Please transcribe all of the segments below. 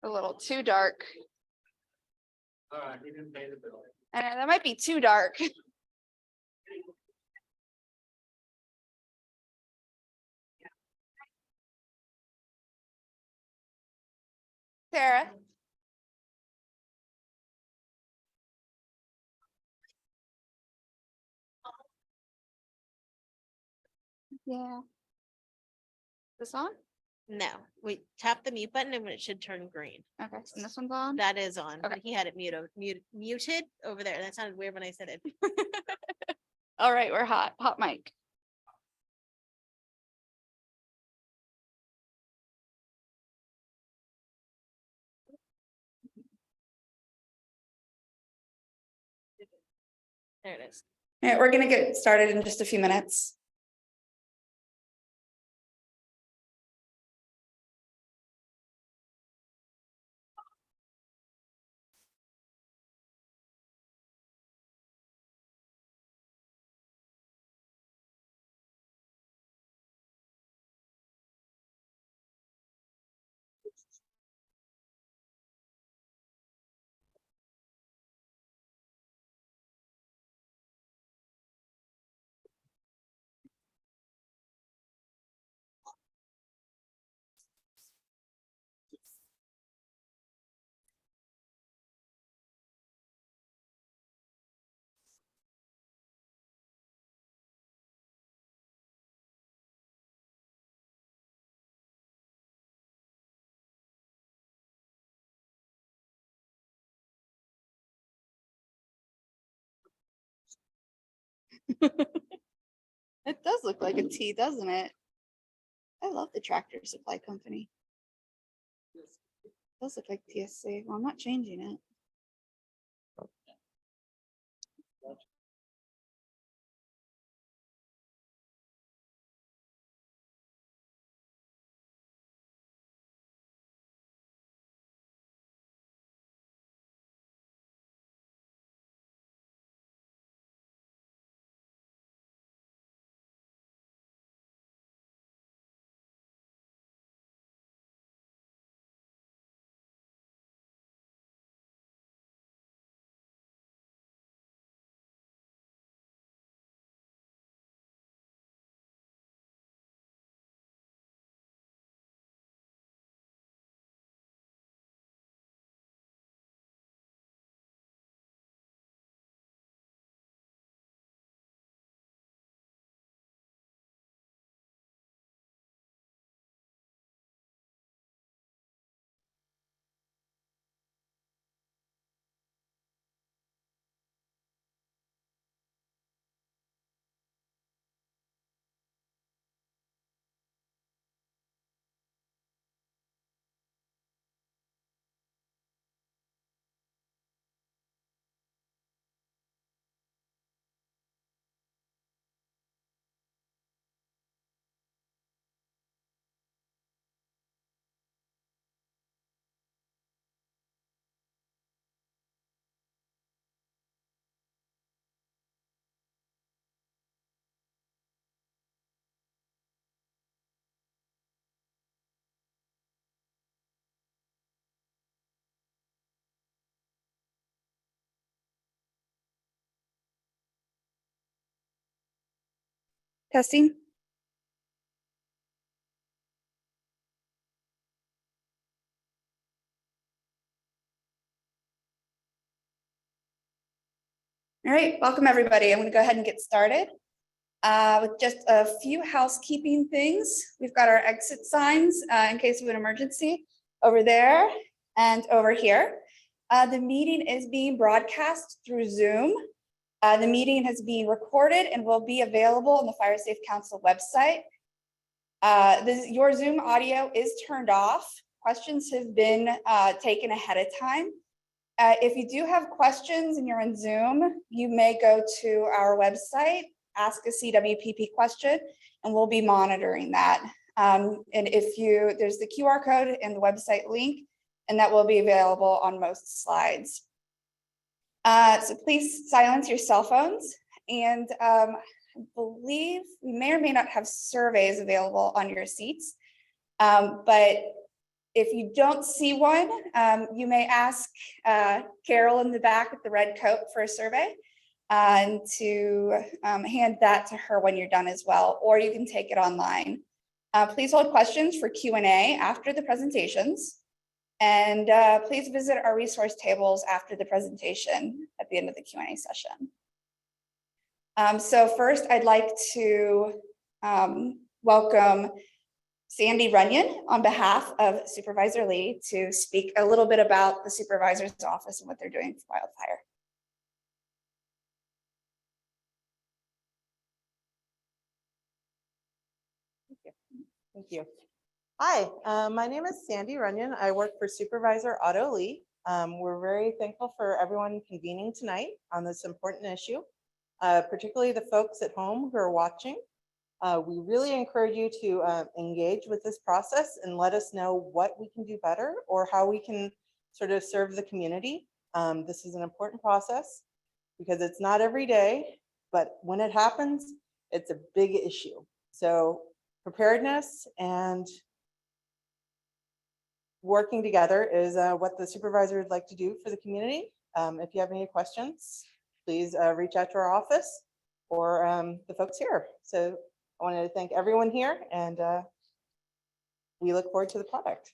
A little too dark. He didn't pay the bill. And that might be too dark. Sarah. Yeah. This on? No, we tap the mute button and it should turn green. Okay, and this one's on? That is on, Okay. but he had it muted over there. That sounded weird when I said it. All right, we're hot mic. There it is. All right, we're gonna get started in just a few minutes. It does look like a T, doesn't it? I love the Tractor Supply Company. It does look like TSC. Well, I'm not changing it. Testing. All right, welcome everybody. I'm going to go ahead and get started with just a few housekeeping things. We've got our exit signs in case of an emergency over there and over here. The meeting is being broadcast through Zoom. The meeting has been recorded and will be available on the Fire Safe Council website. Your Zoom audio is turned off. Questions have been taken ahead of time. If you do have questions and you're in Zoom, you may go to our website, ask a CWPP question, and we'll be monitoring that. And there's the QR code and the website link, and that will be available on most slides. So please silence your cell phones. And I believe we may or may not have surveys available on your seats, but If you don't see one, you may ask Carol in the back with the red coat for a survey and to hand that to her when you're done as well, or you can take it online. Please hold questions for Q&A after the presentations. And please visit our resource tables after the presentation at the end of the Q&A session. So first, I'd like to welcome Sandy Runyon on behalf of Supervisor Lee to speak a little bit about the supervisor's office and what they're doing for wildfire. Thank you. Hi, my name is Sandy Runyon. I work for Supervisor Otto Lee. We're very thankful for everyone convening tonight on this important issue, particularly the folks at home who are watching. We really encourage you to engage with this process and let us know what we can do better or how we can sort of serve the community. This is an important process because it's not every day, but when it happens, it's a big issue. So preparedness and working together is what the supervisor would like to do for the community. If you have any questions, please reach out to our office or the folks here. So I wanted to thank everyone here and we look forward to the product.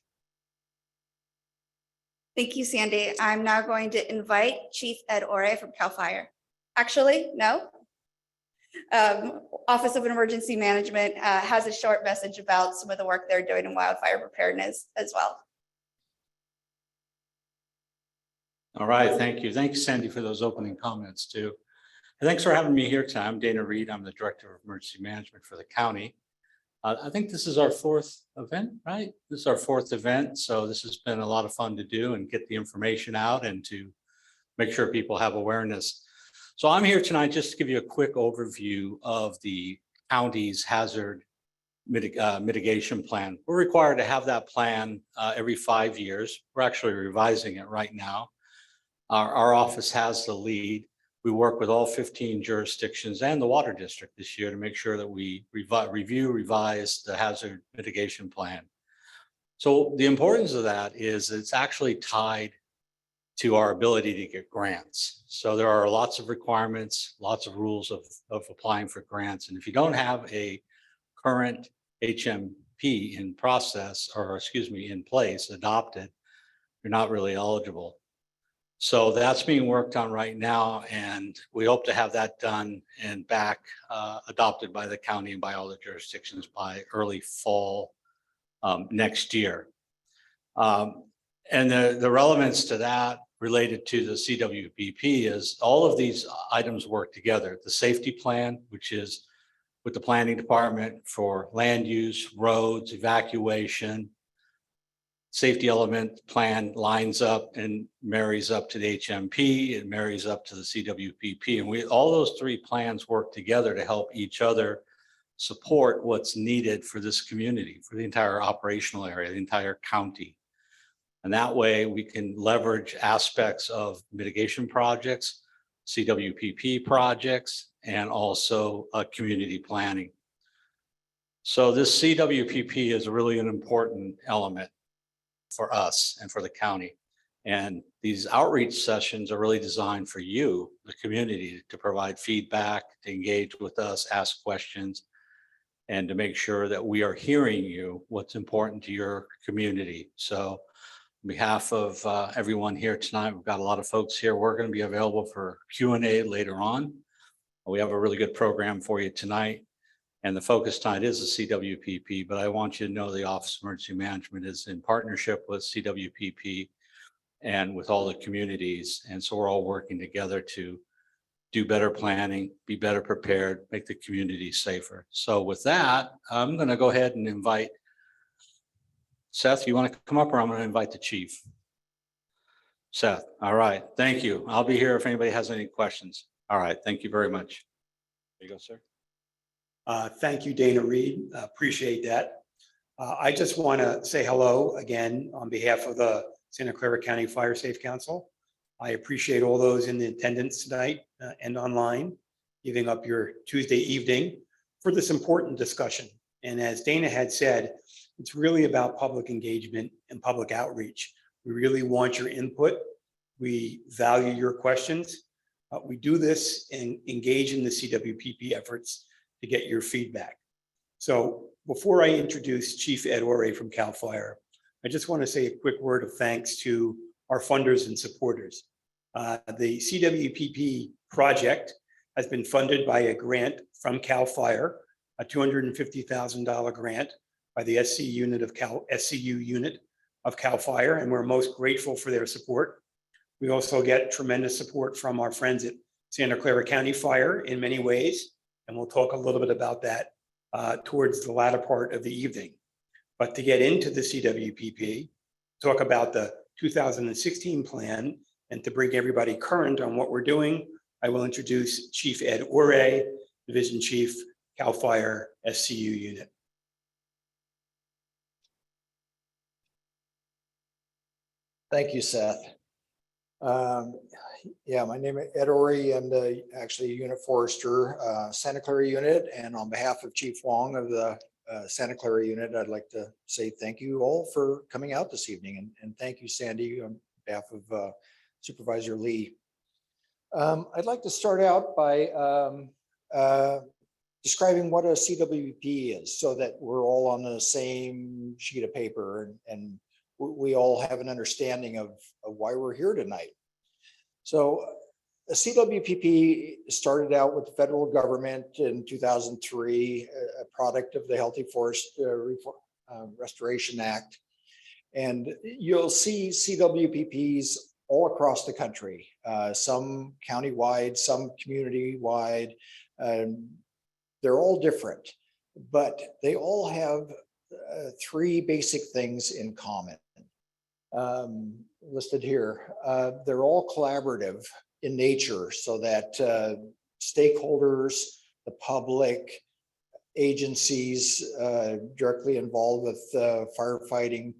Thank you, Sandy. I'm now going to invite Chief Ed Ore from CAL FIRE. Actually, no. Office of Emergency Management has a short message about some of the work they're doing in wildfire preparedness as well. All right, thank you. Thanks, Sandy, for those opening comments too. And thanks for having me here tonight. I'm Dana Reed. I'm the Director of Emergency Management for the county. I think this is our fourth event, right? This is our fourth event. So this has been a lot of fun to do and get the information out and to make sure people have awareness. So I'm here tonight just to give you a quick overview of the county's hazard mitigation plan. We're required to have that plan every 5 years. We're actually revising it right now. Our office has the lead. We work with all 15 jurisdictions and the water district this year to make sure that we revise the hazard mitigation plan. So the importance of that is it's actually tied to our ability to get grants. So there are lots of requirements, lots of rules of applying for grants. And if you don't have a current HMP in process, or excuse me, in place, adopted, you're not really eligible. So that's being worked on right now, and we hope to have that done and back adopted by the county and by all the jurisdictions by early fall next year. And the relevance to that related to the CWPP is all of these items work together. The safety plan, which is with the planning department for land use, roads, evacuation, safety element plan lines up and marries up to the HMP, and marries up to the CWPP. And all those three plans work together to help each other support what's needed for this community, for the entire operational area, the entire county. And that way we can leverage aspects of mitigation projects, CWPP projects, and also community planning. So this CWPP is really an important element for us and for the county. And these outreach sessions are really designed for you, the community, to provide feedback, to engage with us, ask questions, and to make sure that we are hearing you, what's important to your community. So on behalf of everyone here tonight, we've got a lot of folks here. We're going to be available for Q&A later on. We have a really good program for you tonight. And the focus tonight is the CWPP, but I want you to know the Office of Emergency Management is in partnership with CWPP and with all the communities. And so we're all working together to do better planning, be better prepared, make the community safer. So with that, I'm going to go ahead and invite Seth. You want to come up, or I'm going to invite the chief? Seth. All right. Thank you. I'll be here if anybody has any questions. All right. Thank you very much. There you go, sir. Thank you, Dana Reed. Appreciate that. I just want to say hello again on behalf of the Santa Clara County Fire Safe Council. I appreciate all those in the attendance tonight and online, giving up your Tuesday evening for this important discussion. And as Dana had said, It's really about public engagement and public outreach. We really want your input. We value your questions. We do this and engage in the CWPP efforts to get your feedback. So before I introduce Chief Ed Ore from CAL FIRE, I just want to say a quick word of thanks to our funders and supporters. The CWPP project has been funded by a grant from CAL FIRE, a $250,000 grant by the SCU unit of CAL FIRE, and we're most grateful for their support. We also get tremendous support from our friends at Santa Clara County Fire in many ways, and we'll talk a little bit about that towards the latter part of the evening. But to get into the CWPP, talk about the 2016 plan, and to bring everybody current on what we're doing, I will introduce Chief Ed Ore, Division Chief, CAL FIRE SCU unit. Thank you, Seth. Yeah, my name is Ed Ore. I'm actually a unit forester, Santa Clara unit. And on behalf of Chief Wong of the Santa Clara unit, I'd like to say thank you all for coming out this evening. And thank you, Sandy, on behalf of Supervisor Lee. I'd like to start out by describing what a CWPP is so that we're all on the same sheet of paper and we all have an understanding of why we're here tonight. So a CWPP started out with the federal government in 2003, a product of the Healthy Forest Restoration Act. And you'll see CWPPs all across the country, some countywide, some community-wide. They're all different, but they all have three basic things in common. Listed here. They're all collaborative in nature so that stakeholders, the public, agencies directly involved with firefighting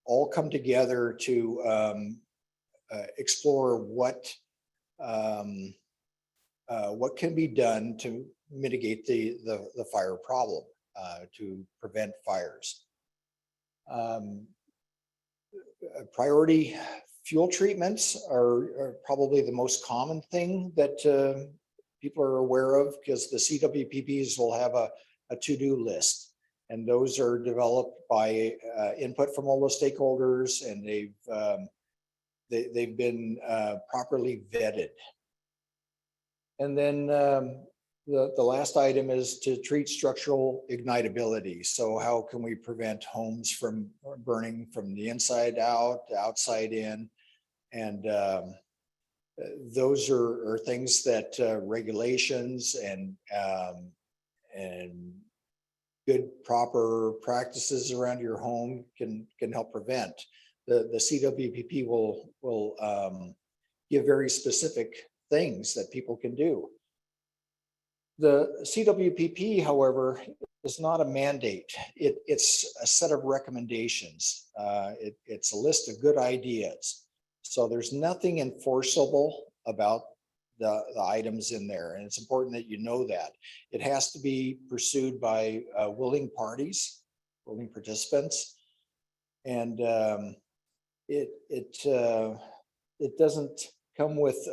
all come together to explore what can be done to mitigate the fire problem, to prevent fires. Priority fuel treatments are probably the most common thing that people are aware of, because the CWPPs will have a to-do list, and those are developed by input from all the stakeholders, and they've been properly vetted. And then the last item is to treat structural ignitability. So how can we prevent homes from burning from the inside out, the outside in? And those are things that regulations and good proper practices around your home can help prevent. The CWPP will give very specific things that people can do. The CWPP, however, is not a mandate. It's a set of recommendations. It's a list of good ideas. So there's nothing enforceable about the items in there. And it's important that you know that. It has to be pursued by willing parties, willing participants. And it doesn't come with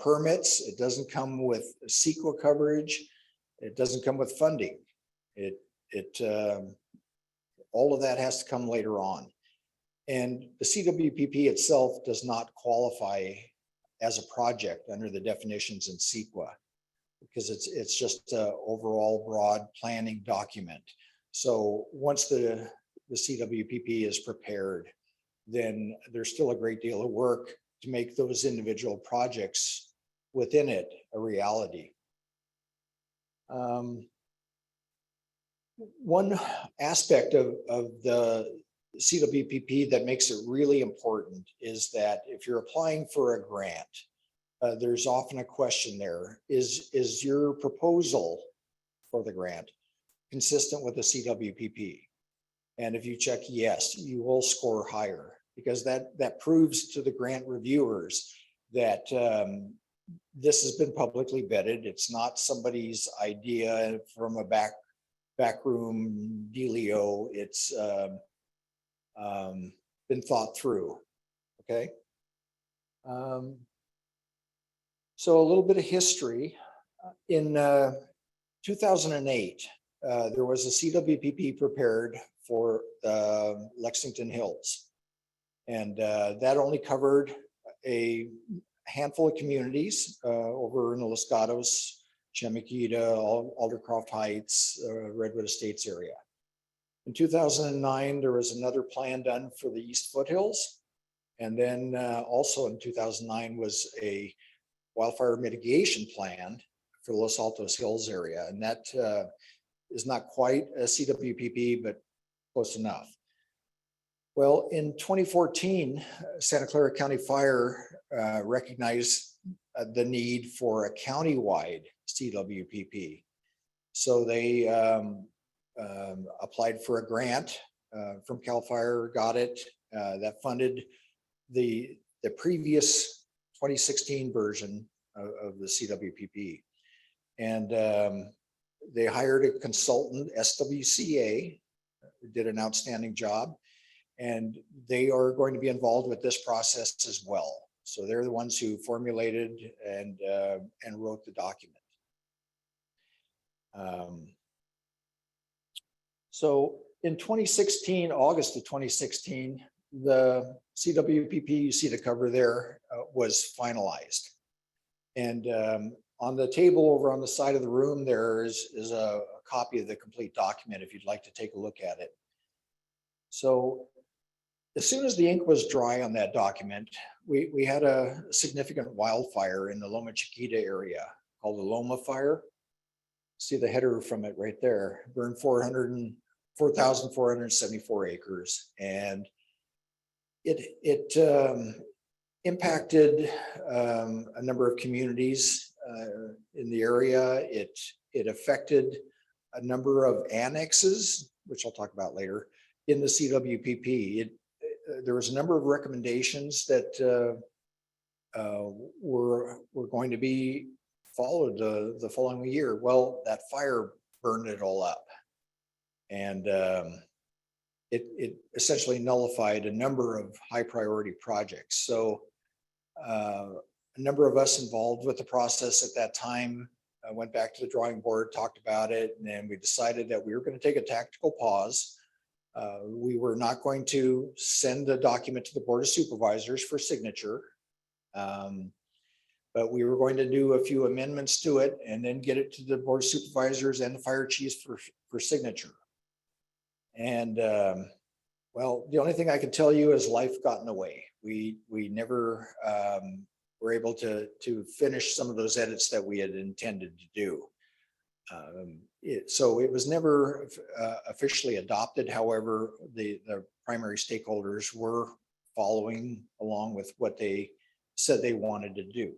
permits. It doesn't come with CEQA coverage. It doesn't come with funding. All of that has to come later on. And the CWPP itself does not qualify as a project under the definitions in CEQA, because it's just an overall broad planning document. So once the CWPP is prepared, then there's still a great deal of work to make those individual projects within it a reality. One aspect of the CWPP that makes it really important is that if you're applying for a grant, there's often a question there. Is your proposal for the grant consistent with the CWPP? And if you check yes, you will score higher, because that proves to the grant reviewers that this has been publicly vetted. It's not somebody's idea from a back backroom dealio. It's been thought through. Okay. So a little bit of history. In 2008, there was a CWPP prepared for Lexington Hills. And that only covered a handful of communities over in the Los Gatos, Chemiquita, Aldercroft Heights, Redwood Estates area. In 2009, there was another plan done for the East Foothills. And then also in 2009 was a wildfire mitigation plan for the Los Altos Hills area. And that is not quite a CWPP, but close enough. Well, in 2014, Santa Clara County Fire recognized the need for a countywide CWPP. So they applied for a grant from CAL FIRE, got it, that funded the previous 2016 version of the CWPP. And they hired a consultant, SWCA, who did an outstanding job. And they are going to be involved with this process as well. So they're the ones who formulated and wrote the document. So in 2016, August of 2016, the CWPP, you see the cover there, was finalized. And on the table over on the side of the room, there is a copy of the complete document if you'd like to take a look at it. So as soon as the ink was dry on that document, we had a significant wildfire in the Loma Chiquita area called the Loma Fire. See the header from it right there, burned 4,474 acres. And it impacted a number of communities in the area. It affected a number of annexes, which I'll talk about later, in the CWPP. There was a number of recommendations that were going to be followed the following year. Well, that fire burned it all up. And it essentially nullified a number of high priority projects. So a number of us involved with the process at that time went back to the drawing board, talked about it, and then we decided that we were going to take a tactical pause. We were not going to send the document to the Board of Supervisors for signature, but we were going to do a few amendments to it and then get it to the Board of Supervisors and the fire chiefs for signature. And well, the only thing I can tell you is life got in the way. We never were able to finish some of those edits that we had intended to do. So it was never officially adopted. However, the primary stakeholders were following along with what they said they wanted to do.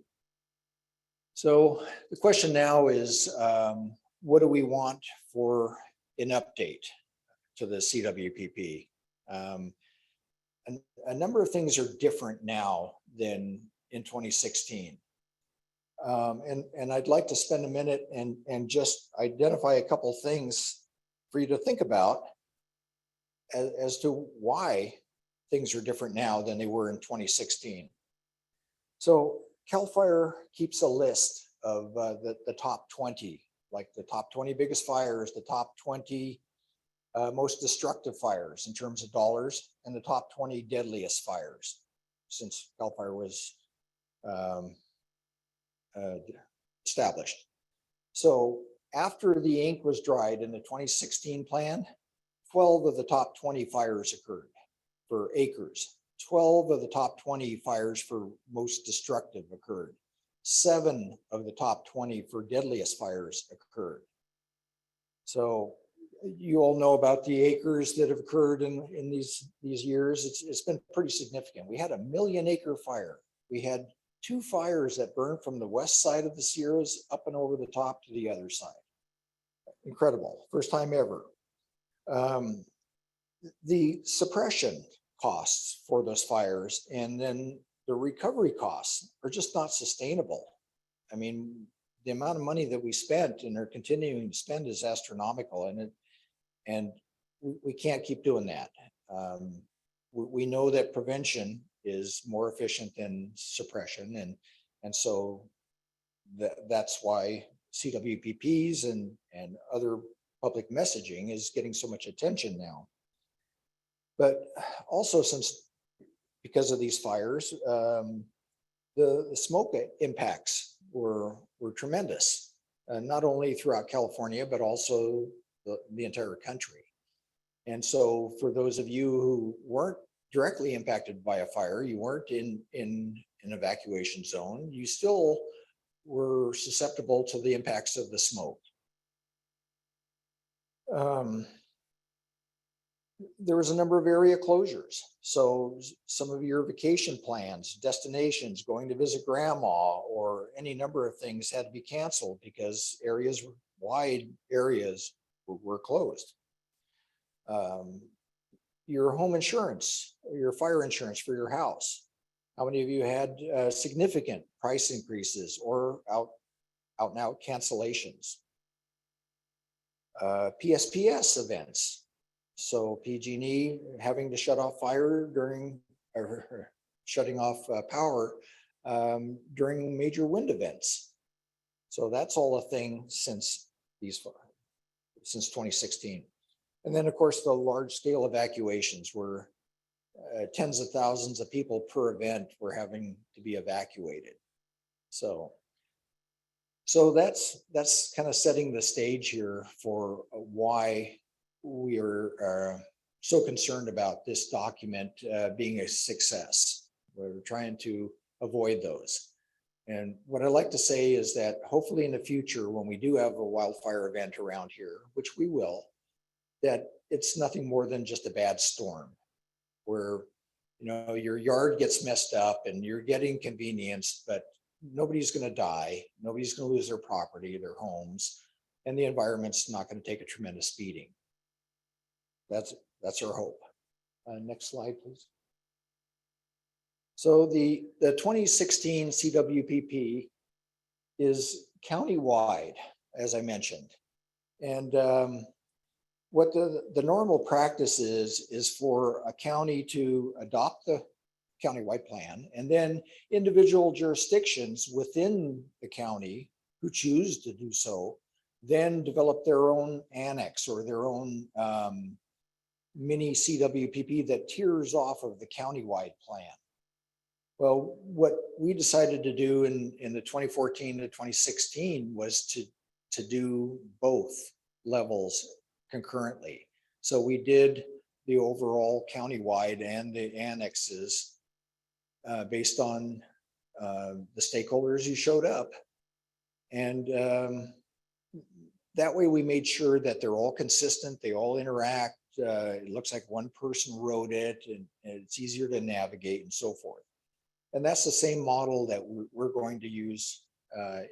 So the question now is, what do we want for an update to the CWPP? A number of things are different now than in 2016. And I'd like to spend a minute and just identify a couple things for you to think about as to why things are different now than they were in 2016. So CAL FIRE keeps a list of the top 20, like the top 20 biggest fires, the top 20 most destructive fires in terms of dollars, and the top 20 deadliest fires since CAL FIRE was established. So after the ink was dried in the 2016 plan, 12 of the top 20 fires occurred for acres. 12 of the top 20 fires for most destructive occurred. 7 of the top 20 for deadliest fires occurred. So you all know about the acres that have occurred in these years. It's been pretty significant. We had a 1 million acre fire. We had 2 fires that burned from the west side of the Sierras up and over the top to the other side. Incredible, first time ever. The suppression costs for those fires and then the recovery costs are just not sustainable. I mean, the amount of money that we spent and are continuing to spend is astronomical, and And we can't keep doing that. We know that prevention is more efficient than suppression, and so that's why CWPPs and other public messaging is getting so much attention now. But also, because of these fires, the smoke impacts were tremendous, not only throughout California, but also the entire country. And so for those of you who weren't directly impacted by a fire, you weren't in an evacuation zone, you still were susceptible to the impacts of the smoke. There was a number of area closures. So some of your vacation plans, destinations, going to visit grandma, or any number of things had to be canceled because wide areas were closed. Your home insurance, your fire insurance for your house. How many of you had significant price increases or out and out cancellations? PSPS events. So PG&E having to shut off fire shutting off power during major wind events. So that's all a thing since 2016. And then of course the large scale evacuations were tens of thousands of people per event were having to be evacuated. So that's kind of setting the stage here for why we are so concerned about this document being a success. We're trying to avoid those. And what I like to say is that hopefully in the future, when we do have a wildfire event around here, which we will, that it's nothing more than just a bad storm where, you know, your yard gets messed up and you're getting inconvenienced, but nobody's going to die. Nobody's going to lose their property, their homes, and the environment's not going to take a tremendous beating. That's our hope. Next slide, please. So the 2016 CWPP is countywide, as I mentioned. And what the normal practice is for a county to adopt the countywide plan, and then individual jurisdictions within the county who choose to do so, then develop their own annex or their own mini CWPP that tiers off of the countywide plan. Well, what we decided to do in the 2014 to 2016 was to do both levels concurrently. So we did the overall countywide and the annexes based on the stakeholders who showed up. And that way we made sure that they're all consistent, they all interact. It looks like one person wrote it and it's easier to navigate and so forth. And that's the same model that we're going to use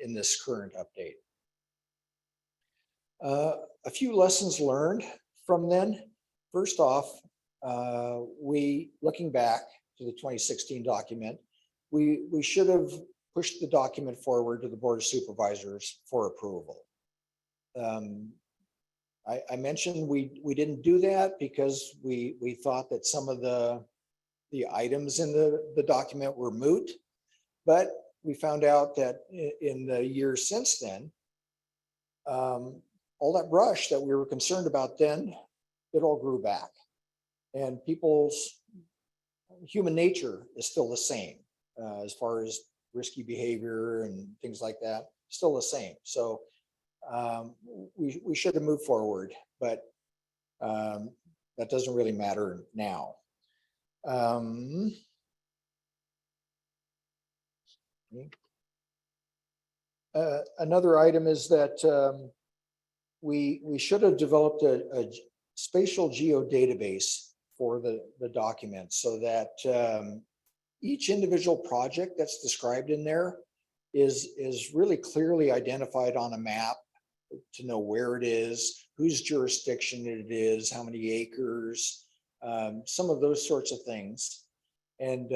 in this current update. A few lessons learned from then. First off, looking back to the 2016 document, we should have pushed the document forward to the Board of Supervisors for approval. I mentioned we didn't do that because we thought that some of the items in the document were moot, but we found out that in the years since then, all that brush that we were concerned about then, it all grew back. And people's human nature is still the same as far as risky behavior and things like that, still the same. So we should have moved forward, but that doesn't really matter now. Another item is that we should have developed a spatial geodatabase for the document so that each individual project that's described in there is really clearly identified on a map to know where it is, whose jurisdiction it is, how many acres, some of those sorts of things, and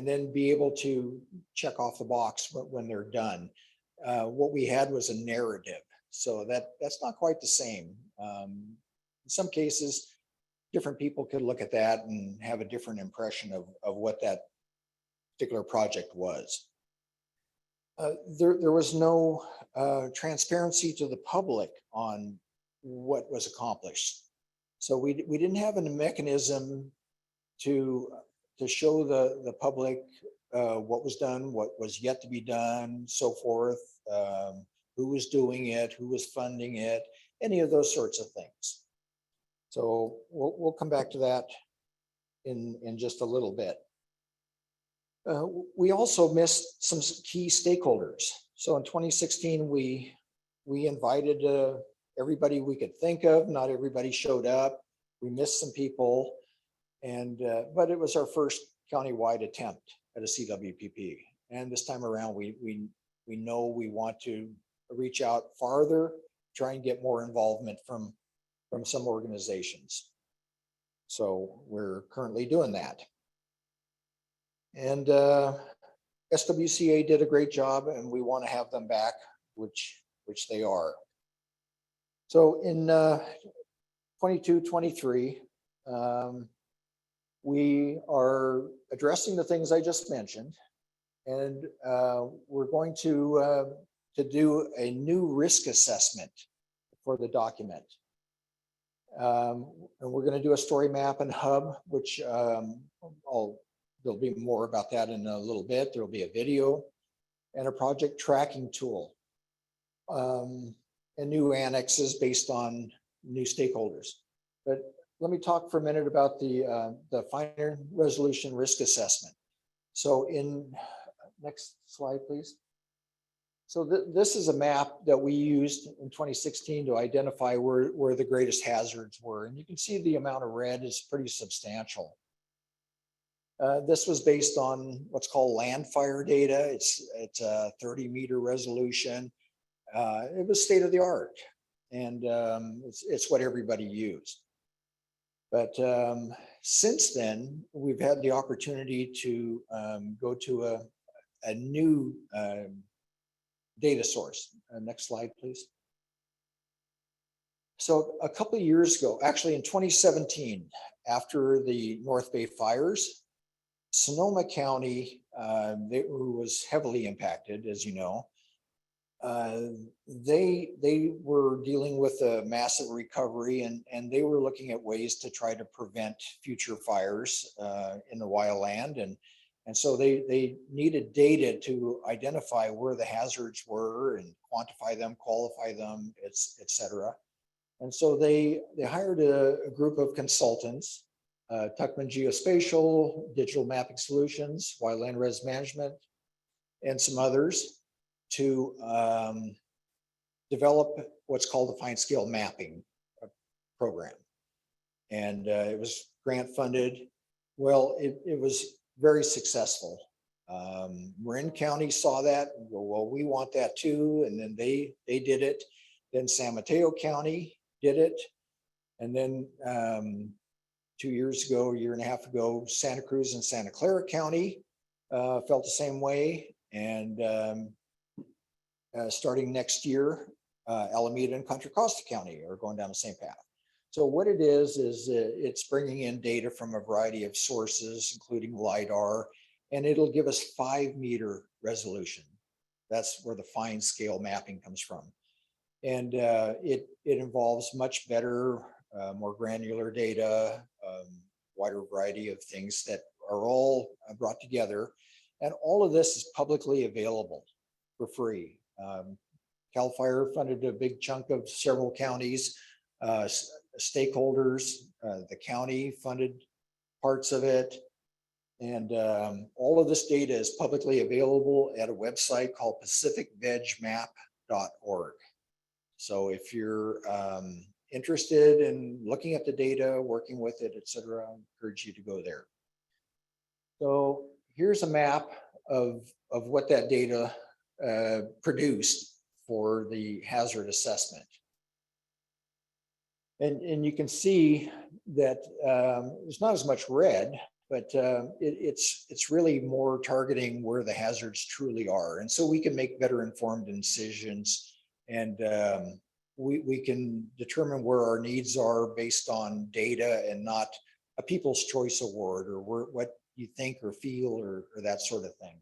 then be able to check off the box when they're done. What we had was a narrative. So that's not quite the same. In some cases, different people could look at that and have a different impression of what that particular project was. There was no transparency to the public on what was accomplished. So we didn't have a mechanism to show the public what was done, what was yet to be done, so forth, who was doing it, who was funding it, any of those sorts of things. So we'll come back to that in just a little bit. We also missed some key stakeholders. So in 2016, we invited everybody we could think of. Not everybody showed up. We missed some people, but it was our first countywide attempt at a CWPP. And this time around, we know we want to reach out farther, try and get more involvement from some organizations. So we're currently doing that. And SWCA did a great job, and we want to have them back, which they are. So in 22-23, we are addressing the things I just mentioned, and we're going to do a new risk assessment for the document. And we're going to do a story map and hub, which there'll be more about that in a little bit. There'll be a video and a project tracking tool, and new annexes based on new stakeholders. But let me talk for a minute about the finer resolution risk assessment. So next slide, please. So this is a map that we used in 2016 to identify where the greatest hazards were. And you can see the amount of red is pretty substantial. This was based on what's called land fire data. It's a 30-meter resolution. It was state of the art, and it's what everybody used. But since then, we've had the opportunity to go to a new data source. Next slide, please. So a couple of years ago, actually in 2017, after the North Bay fires, Sonoma County, who was heavily impacted, as you know, they were dealing with a massive recovery, and they were looking at ways to try to prevent future fires in the wildland. And so they needed data to identify where the hazards were and quantify them, qualify them, et cetera. And so they hired a group of consultants, Tuckman Geospatial, Digital Mapping Solutions, Wildland Res Management, and some others to develop what's called the Fine Scale Mapping program. And it was grant funded. Well, it was very successful. Marin County saw that and go, well, we want that too. And then they did it. Then San Mateo County did it. And then 2 years ago, a year and a half ago, Santa Cruz and Santa Clara County felt the same way. And starting next year, Alameda and Contra Costa County are going down the same path. So what it is it's bringing in data from a variety of sources, including LiDAR, and it'll give us 5-meter resolution. That's where the fine scale mapping comes from. And it involves much better, more granular data, wider variety of things that are all brought together. And all of this is publicly available for free. CAL FIRE funded a big chunk of several counties, stakeholders, the county funded parts of it. And all of this data is publicly available at a website called pacificvegmap.org. So if you're interested in looking at the data, working with it, et cetera, I encourage you to go there. So here's a map of what that data produced for the hazard assessment. And you can see that there's not as much red, but it's really more targeting where the hazards truly are. And so we can make better informed decisions And we can determine where our needs are based on data and not a People's Choice Award or what you think or feel or that sort of thing.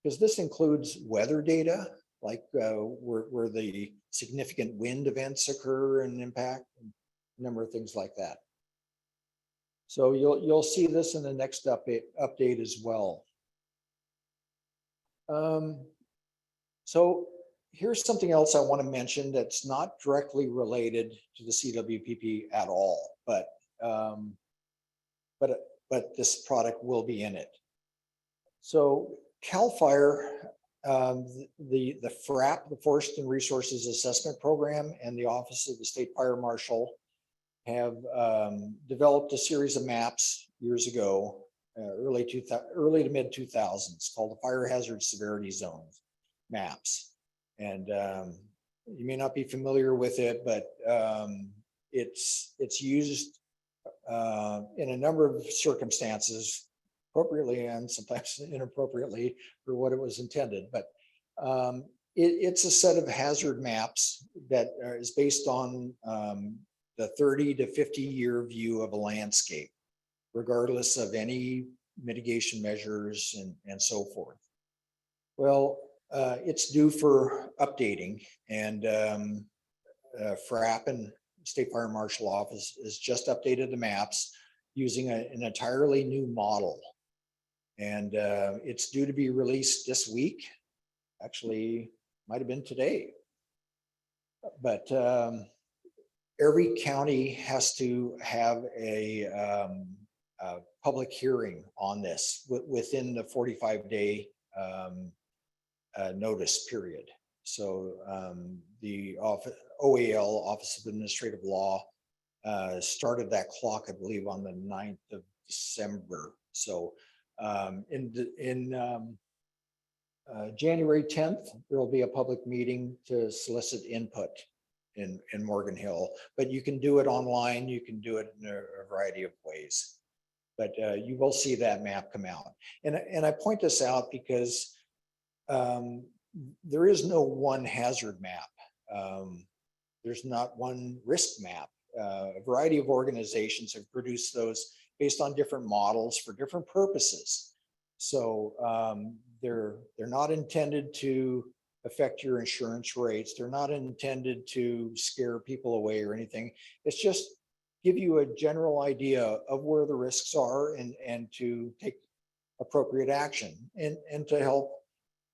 Because this includes weather data, like where the significant wind events occur and impact, and a number of things like that. So you'll see this in the next update as well. So here's something else I want to mention that's not directly related to the CWPP at all, but this product will be in it. So CAL FIRE, the FRAP, the Forest and Resources Assessment Program, and the Office of the State Fire Marshal have developed a series of maps years ago, early to mid 2000s, called the Fire Hazard Severity Zones maps. And you may not be familiar with it, but it's used in a number of circumstances, appropriately and sometimes inappropriately for what it was intended. But it's a set of hazard maps that is based on the 30 to 50 year view of a landscape, regardless of any mitigation measures and so forth. Well, it's due for updating, and FRAP and State Fire Marshal Office has just updated the maps using an entirely new model. And it's due to be released this week. Actually, might have been today. But every county has to have a public hearing on this within the 45-day notice period. So the OAL, Office of Administrative Law, started that clock, I believe, on the 9th of December. So in January 10th, there will be a public meeting to solicit input in Morgan Hill, but you can do it online. You can do it in a variety of ways, but you will see that map come out. And I point this out because there is no one hazard map. There's not one risk map. A variety of organizations have produced those based on different models for different purposes. So they're not intended to affect your insurance rates. They're not intended to scare people away or anything. It's just give you a general idea of where the risks are and to take appropriate action and to help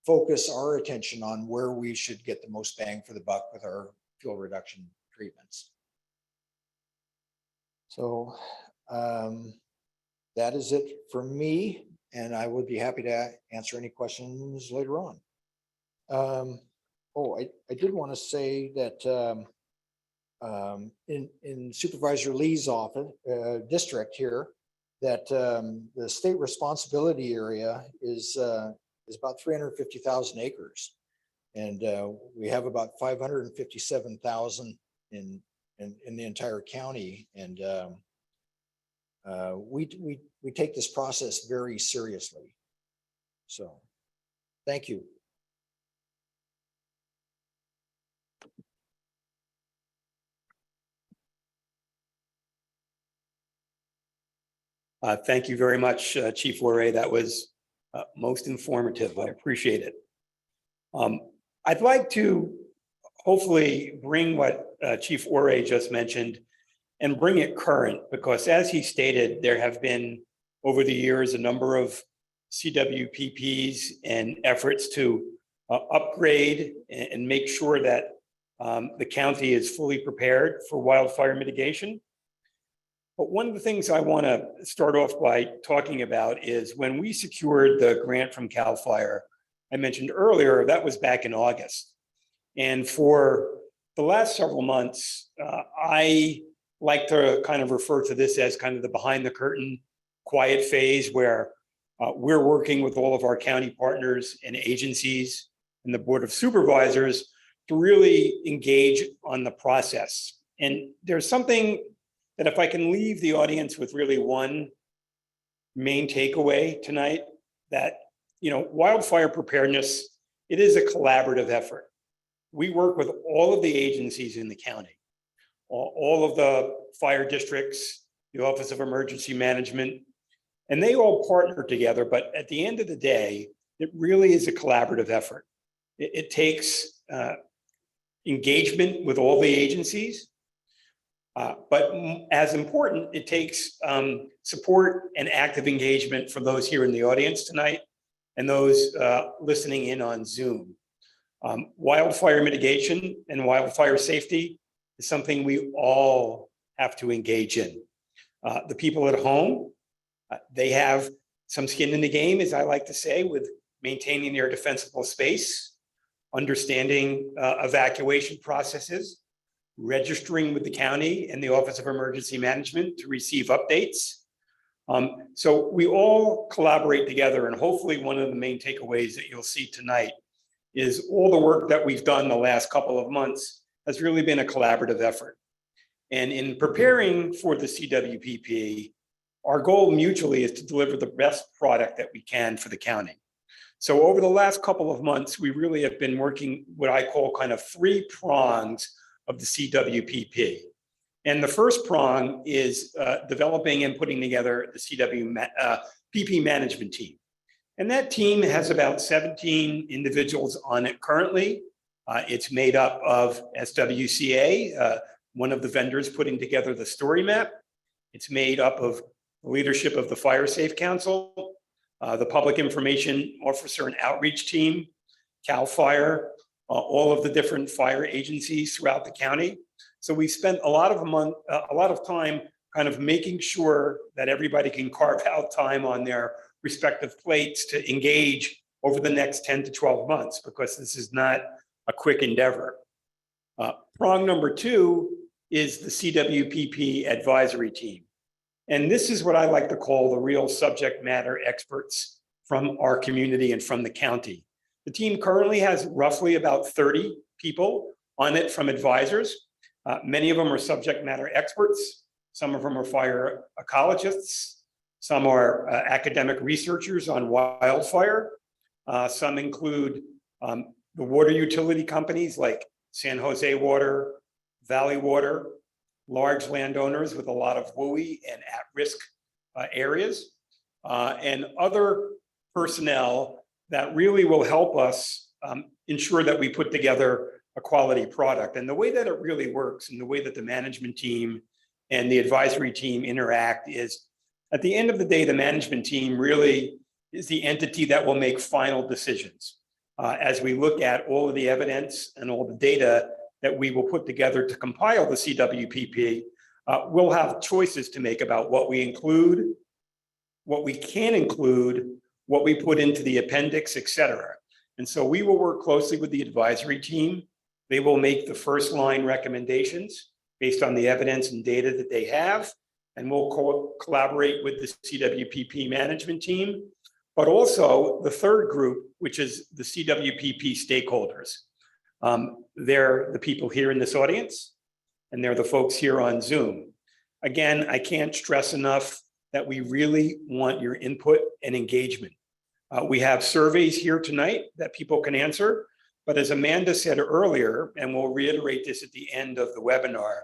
focus our attention on where we should get the most bang for the buck with our fuel reduction treatments. So that is it for me, and I would be happy to answer any questions later on. I did want to say that in Supervisor Lee's office district here, that the state responsibility area is about 350,000 acres, and we have about 557,000 in the entire county, and we take this process very seriously. So, thank you. Thank you very much, Chief Warray. That was most informative. I appreciate it. I'd like to hopefully bring what Chief Warray just mentioned and bring it current, because as he stated, there have been over the years a number of CWPPs and efforts to upgrade and make sure that the county is fully prepared for wildfire mitigation. But one of the things I want to start off by talking about is when we secured the grant from CAL FIRE, I mentioned earlier, that was back in August. And for the last several months, I like to kind of refer to this as kind of the behind the curtain quiet phase, where we're working with all of our county partners and agencies and the Board of Supervisors to really engage on the process. And there's something that if I can leave the audience with really one main takeaway tonight, that, wildfire preparedness, it is a collaborative effort. we work with all of the agencies in the county, all of the fire districts, the Office of Emergency Management, and they all partner together. But at the end of the day, it really is a collaborative effort. It takes engagement with all the agencies, but as important, it takes support and active engagement from those here in the audience tonight and those listening in on Zoom. Wildfire mitigation and wildfire safety is something we all have to engage in. The people at home, they have some skin in the game, as I like to say, with maintaining their defensible space, understanding evacuation processes, registering with the county and the Office of Emergency Management to receive updates. So we all collaborate together, and hopefully one of the main takeaways that you'll see tonight is all the work that we've done the last couple of months has really been a collaborative effort. And in preparing for the CWPP, our goal mutually is to deliver the best product that we can for the county. So over the last couple of months, we really have been working what I call kind of 3 prongs of the CWPP. And the first prong is developing and putting together the CWPP management team. And that team has about 17 individuals on it currently. It's made up of SWCA, one of the vendors putting together the story map. It's made up of the leadership of the Fire Safe Council, the Public Information Officer and Outreach Team, CAL FIRE, all of the different fire agencies throughout the county. So we spent a lot of time kind of making sure that everybody can carve out time on their respective plates to engage over the next 10 to 12 months, because this is not a quick endeavor. Prong number 2 is the CWPP advisory team. And this is what I like to call the real subject matter experts from our community and from the county. The team currently has roughly about 30 people on it from advisors. Many of them are subject matter experts. Some of them are fire ecologists. Some are academic researchers on wildfire. Some include the water utility companies like San Jose Water, Valley Water, large landowners with a lot of WUI and at-risk areas, and other personnel that really will help us ensure that we put together a quality product. And the way that it really works and the way that the management team and the advisory team interact is, at the end of the day, the management team really is the entity that will make final decisions. As we look at all of the evidence and all the data that we will put together to compile the CWPP, we'll have choices to make about what we include, what we can include, what we put into the appendix, et cetera. And so we will work closely with the advisory team. They will make the first line recommendations based on the evidence and data that they have, and we'll collaborate with the CWPP management team, but also the third group, which is the CWPP stakeholders. They're the people here in this audience, and they're the folks here on Zoom. Again, I can't stress enough that we really want your input and engagement. We have surveys here tonight that people can answer, but as Amanda said earlier, and we'll reiterate this at the end of the webinar,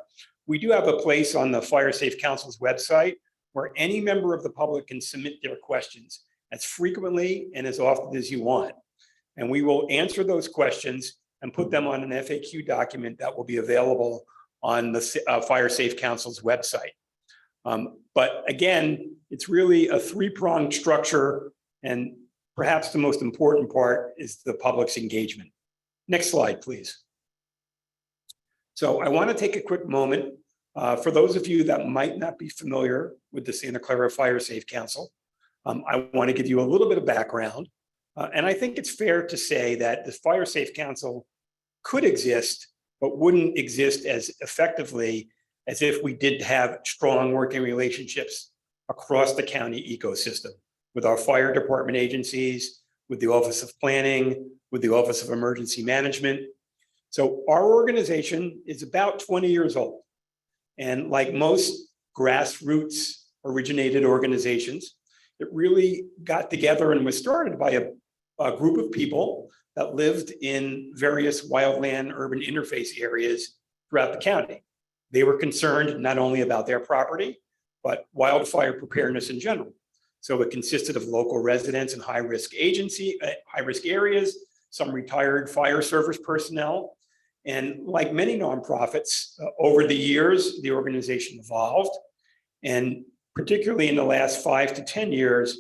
we do have a place on the Fire Safe Council's website where any member of the public can submit their questions as frequently and as often as you want. And we will answer those questions and put them on an FAQ document that will be available on the Fire Safe Council's website. But again, it's really a 3-pronged structure, and perhaps the most important part is the public's engagement. Next slide, please. So I want to take a quick moment for those of you that might not be familiar with the Santa Clara Fire Safe Council. I want to give you a little bit of background. And I think it's fair to say that the Fire Safe Council could exist, but wouldn't exist as effectively as if we did have strong working relationships across the county ecosystem with our fire department agencies, with the Office of Planning, with the Office of Emergency Management. So our organization is about 20 years old. And like most grassroots originated organizations, it really got together and was started by a group of people that lived in various wildland urban interface areas throughout the county. They were concerned not only about their property, but wildfire preparedness in general. So it consisted of local residents in high-risk areas, some retired fire service personnel. And like many nonprofits, over the years, the organization evolved. And particularly in the last 5 to 10 years,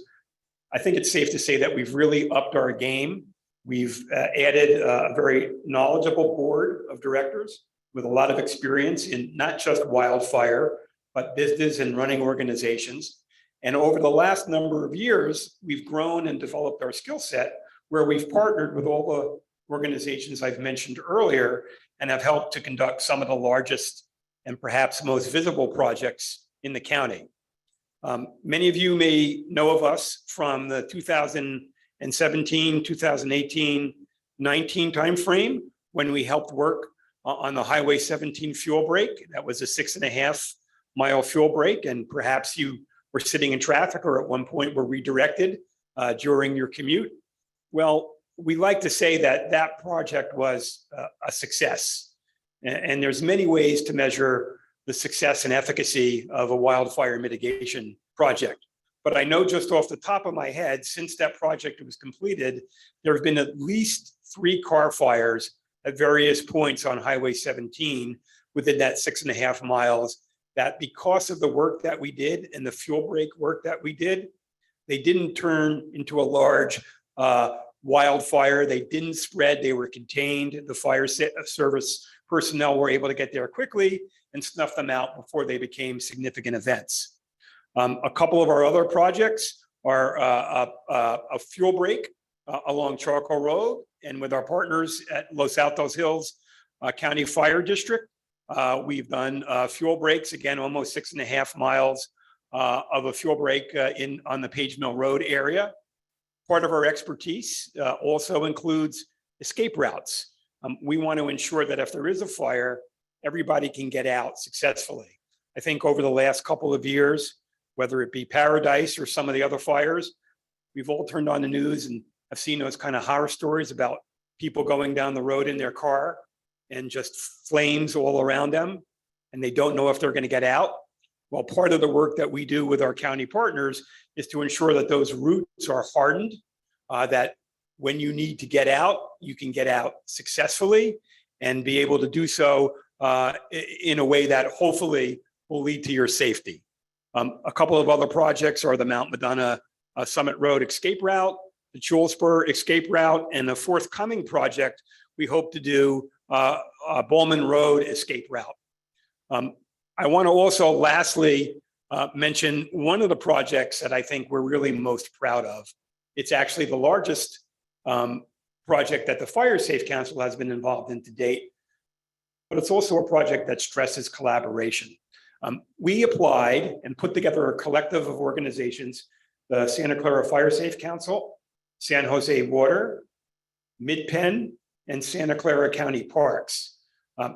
I think it's safe to say that we've really upped our game. We've added a very knowledgeable board of directors with a lot of experience in not just wildfire, but business and running organizations. And over the last number of years, we've grown and developed our skill set where we've partnered with all the organizations I've mentioned earlier and have helped to conduct some of the largest and perhaps most visible projects in the county. Many of you may know of us from the 2017, 2018, 19 timeframe when we helped work on the Highway 17 fuel break. That was a 6.5-mile fuel break, and perhaps you were sitting in traffic or at one point were redirected during your commute. Well, we like to say that that project was a success. And there's many ways to measure the success and efficacy of a wildfire mitigation project. But I know just off the top of my head, since that project was completed, there have been at least 3 car fires at various points on Highway 17 within that 6.5 miles, that because of the work that we did and the fuel break work that we did, they didn't turn into a large wildfire. They didn't spread, they were contained. The fire service personnel were able to get there quickly and snuff them out before they became significant events. A couple of our other projects are a fuel break along Charcoal Road, and with our partners at Los Altos Hills County Fire District, we've done fuel breaks, again, almost 6.5 miles of a fuel break on the Page Mill Road area. Part of our expertise also includes escape routes. We want to ensure that if there is a fire, everybody can get out successfully. I think over the last couple of years, whether it be Paradise or some of the other fires, we've all turned on the news and have seen those kind of horror stories about people going down the road in their car and just flames all around them, and they don't know if they're going to get out. Well, part of the work that we do with our county partners is to ensure that those routes are hardened, that when you need to get out, you can get out successfully and be able to do so in a way that hopefully will lead to your safety. A couple of other projects are the Mount Madonna Summit Road escape route, the Jewel Spur escape route, and the forthcoming project we hope to do Bowman Road escape route. I want to also lastly mention one of the projects that I think we're really most proud of. It's actually the largest project that the Fire Safe Council has been involved in to date, but it's also a project that stresses collaboration. We applied and put together a collective of organizations, the Santa Clara Fire Safe Council, San Jose Water, Mid-Penn, and Santa Clara County Parks.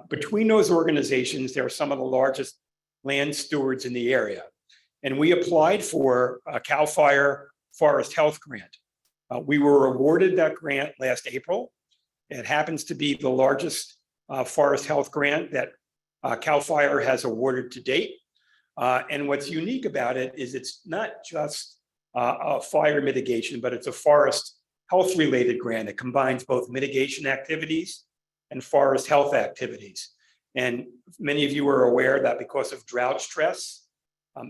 Between those organizations, there are some of the largest land stewards in the area. And we applied for a CAL FIRE Forest Health Grant. We were awarded that grant last April. It happens to be the largest forest health grant that CAL FIRE has awarded to date. And what's unique about it is it's not just a fire mitigation, but it's a forest health related grant. It combines both mitigation activities and forest health activities. And many of you are aware that because of drought stress,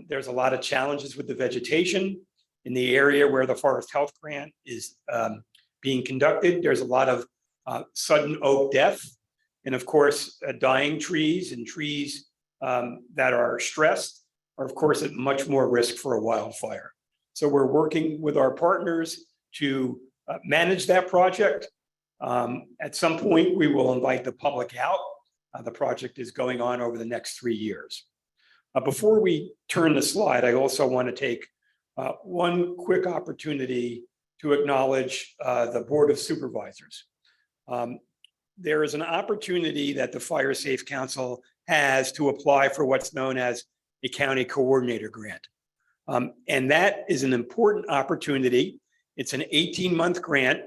there's a lot of challenges with the vegetation in the area where the forest health grant is being conducted. There's a lot of sudden oak death. And of course, dying trees and trees that are stressed are of course at much more risk for a wildfire. So we're working with our partners to manage that project. At some point, we will invite the public out. The project is going on over the next 3 years. Before we turn the slide, I also want to take one quick opportunity to acknowledge the Board of Supervisors. There is an opportunity that the Fire Safe Council has to apply for what's known as a county coordinator grant. And that is an important opportunity. It's an 18-month grant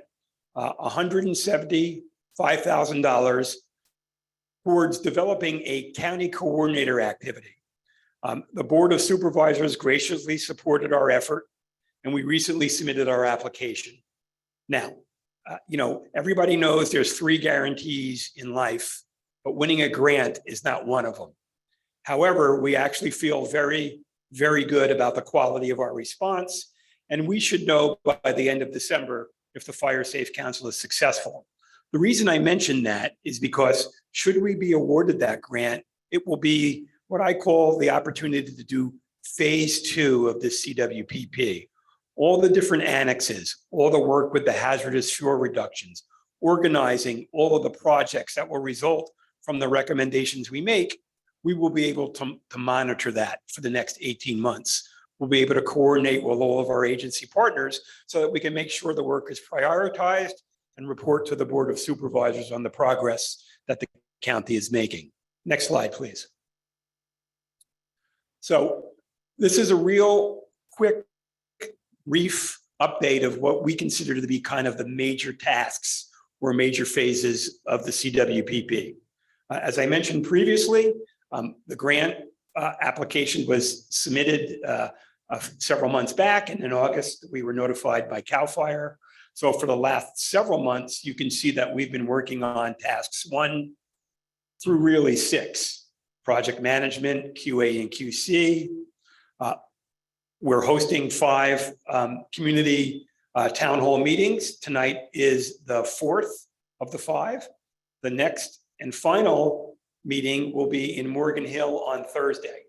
$175,000 towards developing a county coordinator activity. The Board of Supervisors graciously supported our effort, and we recently submitted our application. Now, everybody knows there's 3 guarantees in life, but winning a grant is not one of them. However, we actually feel very, very good about the quality of our response, and we should know by the end of December if the Fire Safe Council is successful. The reason I mention that is because should we be awarded that grant, it will be what I call the opportunity to do phase 2 of this CWPP. All the different annexes, all the work with the hazardous fuel reductions, organizing all of the projects that will result from the recommendations we make, we will be able to monitor that for the next 18 months. We'll be able to coordinate with all of our agency partners so that we can make sure the work is prioritized and report to the Board of Supervisors on the progress that the county is making. Next slide, please. So this is a real quick, brief update of what we consider to be kind of the major tasks or major phases of the CWPP. As I mentioned previously, the grant application was submitted several months back, and in August, we were notified by CAL FIRE. So for the last several months, you can see that we've been working on tasks 1 through really 6, project management, QA and QC. We're hosting 5 community town hall meetings. Tonight is the 4th of the 5. The next and final meeting will be in Morgan Hill on Thursday.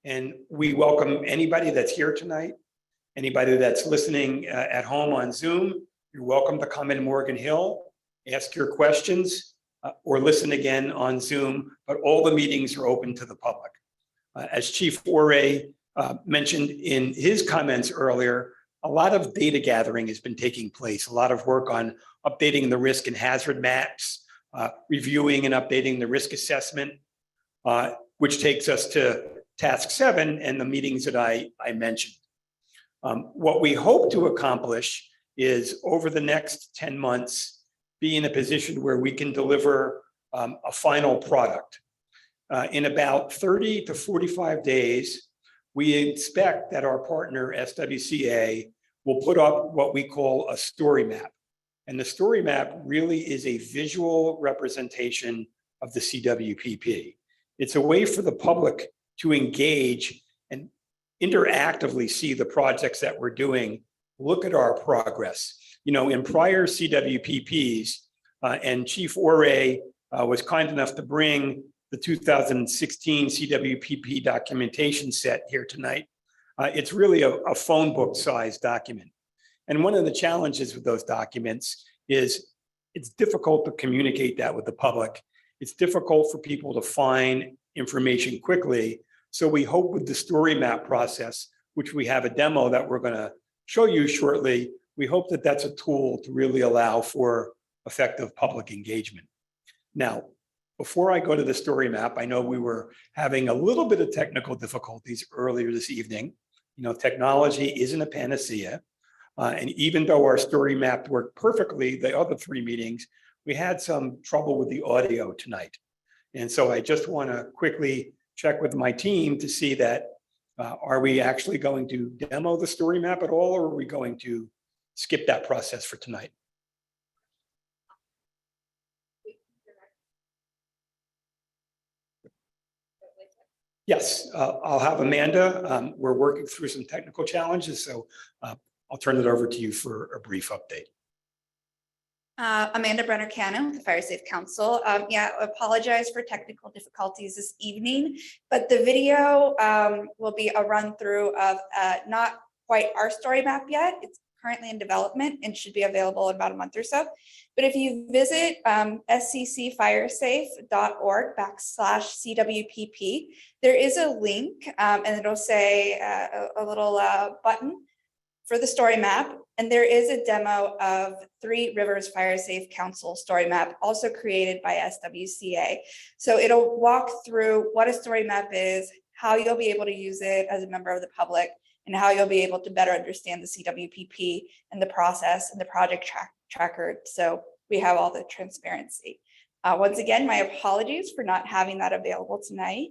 And we welcome anybody that's here tonight, anybody that's listening at home on Zoom. You're welcome to come in Morgan Hill, ask your questions, or listen again on Zoom, but all the meetings are open to the public. As Chief Ore mentioned in his comments earlier, a lot of data gathering has been taking place, a lot of work on updating the risk and hazard maps, reviewing and updating the risk assessment, which takes us to task 7 and the meetings that I mentioned. What we hope to accomplish is over the next 10 months, be in a position where we can deliver a final product. In about 30 to 45 days, we expect that our partner SWCA will put up what we call a story map. And the story map really is a visual representation of the CWPP. It's a way for the public to engage and interactively see the projects that we're doing, look at our progress. In prior CWPPs, and Chief Ore was kind enough to bring the 2016 CWPP documentation set here tonight. It's really a phone book size document. And one of the challenges with those documents is it's difficult to communicate that with the public. It's difficult for people to find information quickly. So we hope with the story map process, which we have a demo that we're going to show you shortly, we hope that that's a tool to really allow for effective public engagement. Now, before I go to the story map, I know we were having a little bit of technical difficulties earlier this evening. Technology isn't a panacea. And even though our story map worked perfectly, the other 3 meetings, we had some trouble with the audio tonight. And so I just want to quickly check with my team to see that, are we actually going to demo the story map at all, or are we going to skip that process for tonight? Yes, I'll have Amanda. We're working through some technical challenges, so I'll turn it over to you for a brief update. Amanda Brenner-Cano, the Fire Safe Council. Apologize for technical difficulties this evening, but the video will be a run through of not quite our story map yet. It's currently in development and should be available in about a month or so. But if you visit sccfiresafe.org/CWPP, there is a link and it'll say a little button for the story map. And there is a demo of Three Rivers Fire Safe Council story map, also created by SWCA. So it'll walk through what a story map is, how you'll be able to use it as a member of the public, and how you'll be able to better understand the CWPP and the process and the project tracker. So we have all the transparency. Once again, my apologies for not having that available tonight.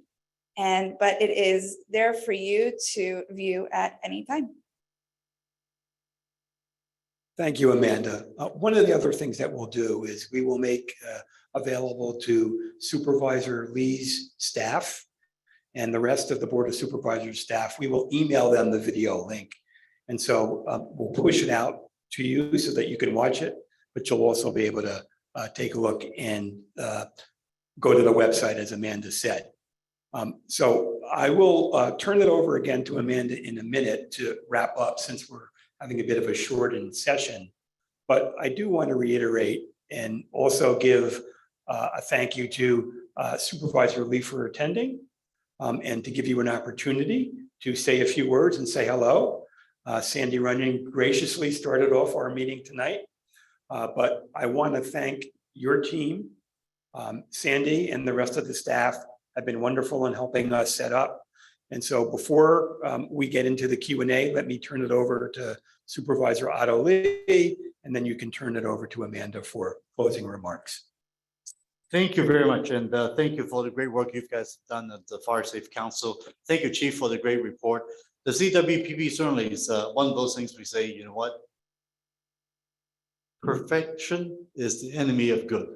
But it is there for you to view at any time. Thank you, Amanda. One of the other things that we'll do is we will make available to Supervisor Lee's staff and the rest of the Board of Supervisors staff, we will email them the video link. And so we'll push it out to you so that you can watch it, but you'll also be able to take a look and go to the website, as Amanda said. So I will turn it over again to Amanda in a minute to wrap up, since we're having a bit of a shortened session. But I do want to reiterate and also give a thank you to Supervisor Lee for attending, and to give you an opportunity to say a few words and say hello. Sandy Runyon graciously started off our meeting tonight, but I want to thank your team. Sandy and the rest of the staff have been wonderful in helping us set up. And so before we get into the Q&A, let me turn it over to Supervisor Otto Lee, and then you can turn it over to Amanda for closing remarks. Thank you very much, and thank you for the great work you guys have done at the Fire Safe Council. Thank you, Chief, for the great report. The CWPP certainly is one of those things we say, you know what? Perfection is the enemy of good,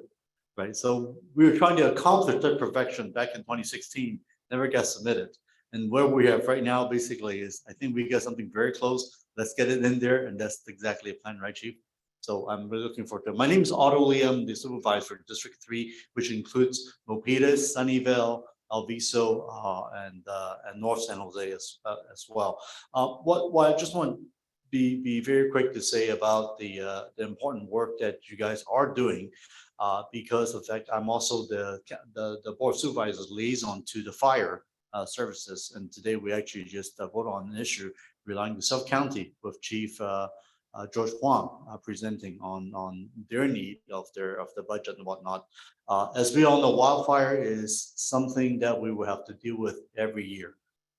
right? So we were trying to accomplish that perfection back in 2016, never got submitted. And where we have right now basically is, I think we got something very close. Let's get it in there, and that's exactly a plan, right, Chief? So I'm really looking forward to it. My name is Otto Lee. I'm the supervisor of District 3, which includes Milpitas, Sunnyvale, Alviso, and North San Jose as well. What I just want to be very quick to say about the important work that you guys are doing, because of that, I'm also the Board of Supervisors liaison to the fire services. And today we actually just voted on an issue relying to South County with Chief George Huang presenting on their need of the budget and whatnot. As we all know, wildfire is something that we will have to deal with every year.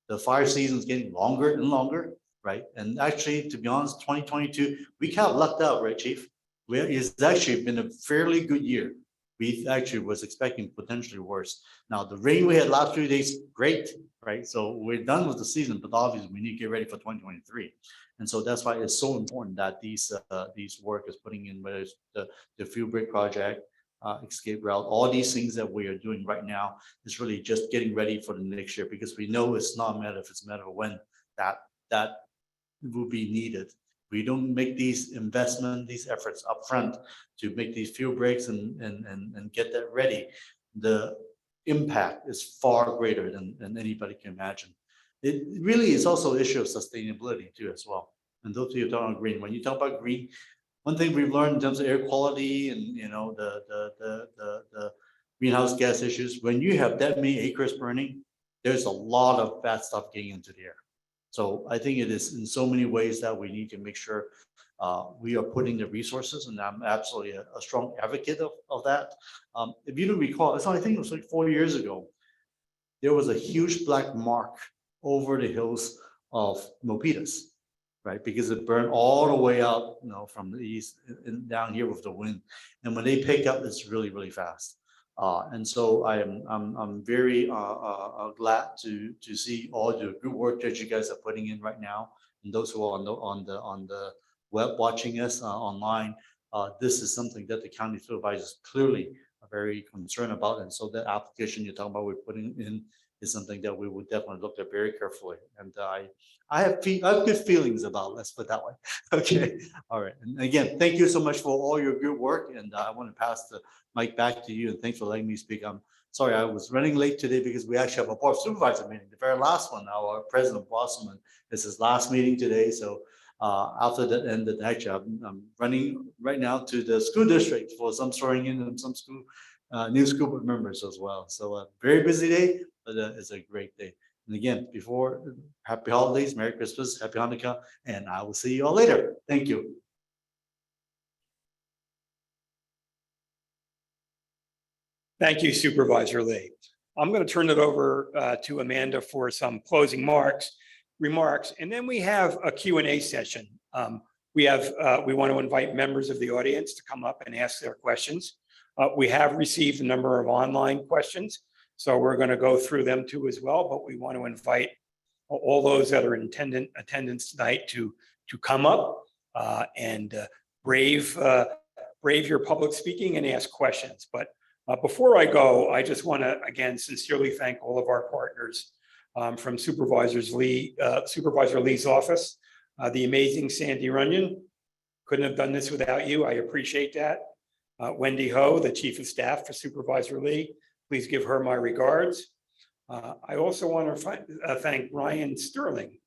The fire season is getting longer and longer, right? And actually, to be honest, 2022, we kind of lucked out, right, Chief? It's actually been a fairly good year. We actually was expecting potentially worse. Now, the rain we had last few days, great, right? So we're done with the season, but obviously we need to get ready for 2023. And so that's why it's so important that these work is putting in, whether it's the fuel break project, escape route, all these things that we are doing right now is really just getting ready for the next year, because we know it's not a matter if, it's a matter of when that will be needed. We don't make these investments, these efforts upfront to make these fuel breaks and get that ready, the impact is far greater than anybody can imagine. It really is also an issue of sustainability too as well. And those of you talking about green, when you talk about green, one thing we've learned in terms of air quality and the greenhouse gas issues, when you have that many acres burning, there's a lot of bad stuff getting into the air. So I think it is in so many ways that we need to make sure we are putting the resources, and I'm absolutely a strong advocate of that. If you don't recall, I think it was like 4 years ago, there was a huge black mark over the hills of Milpitas, right? Because it burned all the way out, from the east and down here with the wind. And when they pick up, it's really, really fast. And so I'm very glad to see all the good work that you guys are putting in right now, and those who are on the web watching us online. This is something that the county supervisors clearly are very concerned about, and so that application you're talking about we're putting in is something that we would definitely look at very carefully. And I have good feelings about. Let's put it that way. Okay. All right. And again, thank you so much for all your good work. And I want to pass the mic back to you. And thanks for letting me speak. I'm sorry I was running late today because we actually have a board of supervisor meeting, the very last one. Our president Wasserman is his last meeting today. So after that ended, actually, I'm running right now to the school district for some swearing in and some school new school board members as well. So a very busy day, but it's a great day. And again, before, happy holidays, Merry Christmas, Happy Hanukkah, and I will see you all later. Thank you. Thank you, Supervisor Lee. I'm going to turn it over to Amanda for some closing remarks. remarks, and then we have a Q&A session. We want to invite members of the audience to come up and ask their questions. We have received a number of online questions, so we're going to go through them too as well, but we want to invite all those that are in attendance tonight to come up and brave your public speaking and ask questions. But before I go, I just want to again sincerely thank all of our partners from Supervisor Lee's office, the amazing Sandy Runyon. Couldn't have done this without you. I appreciate that. Wendy Ho, the Chief of Staff for Supervisor Lee. Please give her my regards. I also want to thank Ryan Sterling.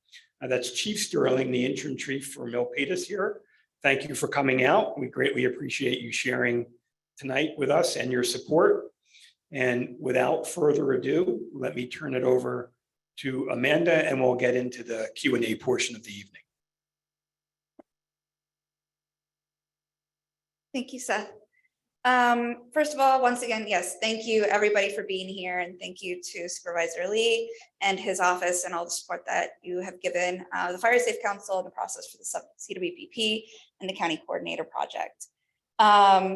That's Chief Sterling, the interim chief for Milpitas here. Thank you for coming out. We greatly appreciate you sharing tonight with us and your support. And without further ado, let me turn it over to Amanda and we'll get into the Q&A portion of the evening. Thank you, Seth. First of all, once again, yes, thank you everybody for being here, and thank you to Supervisor Lee and his office and all the support that you have given the Fire Safe Council in the process for the CWPP and the County Coordinator Project.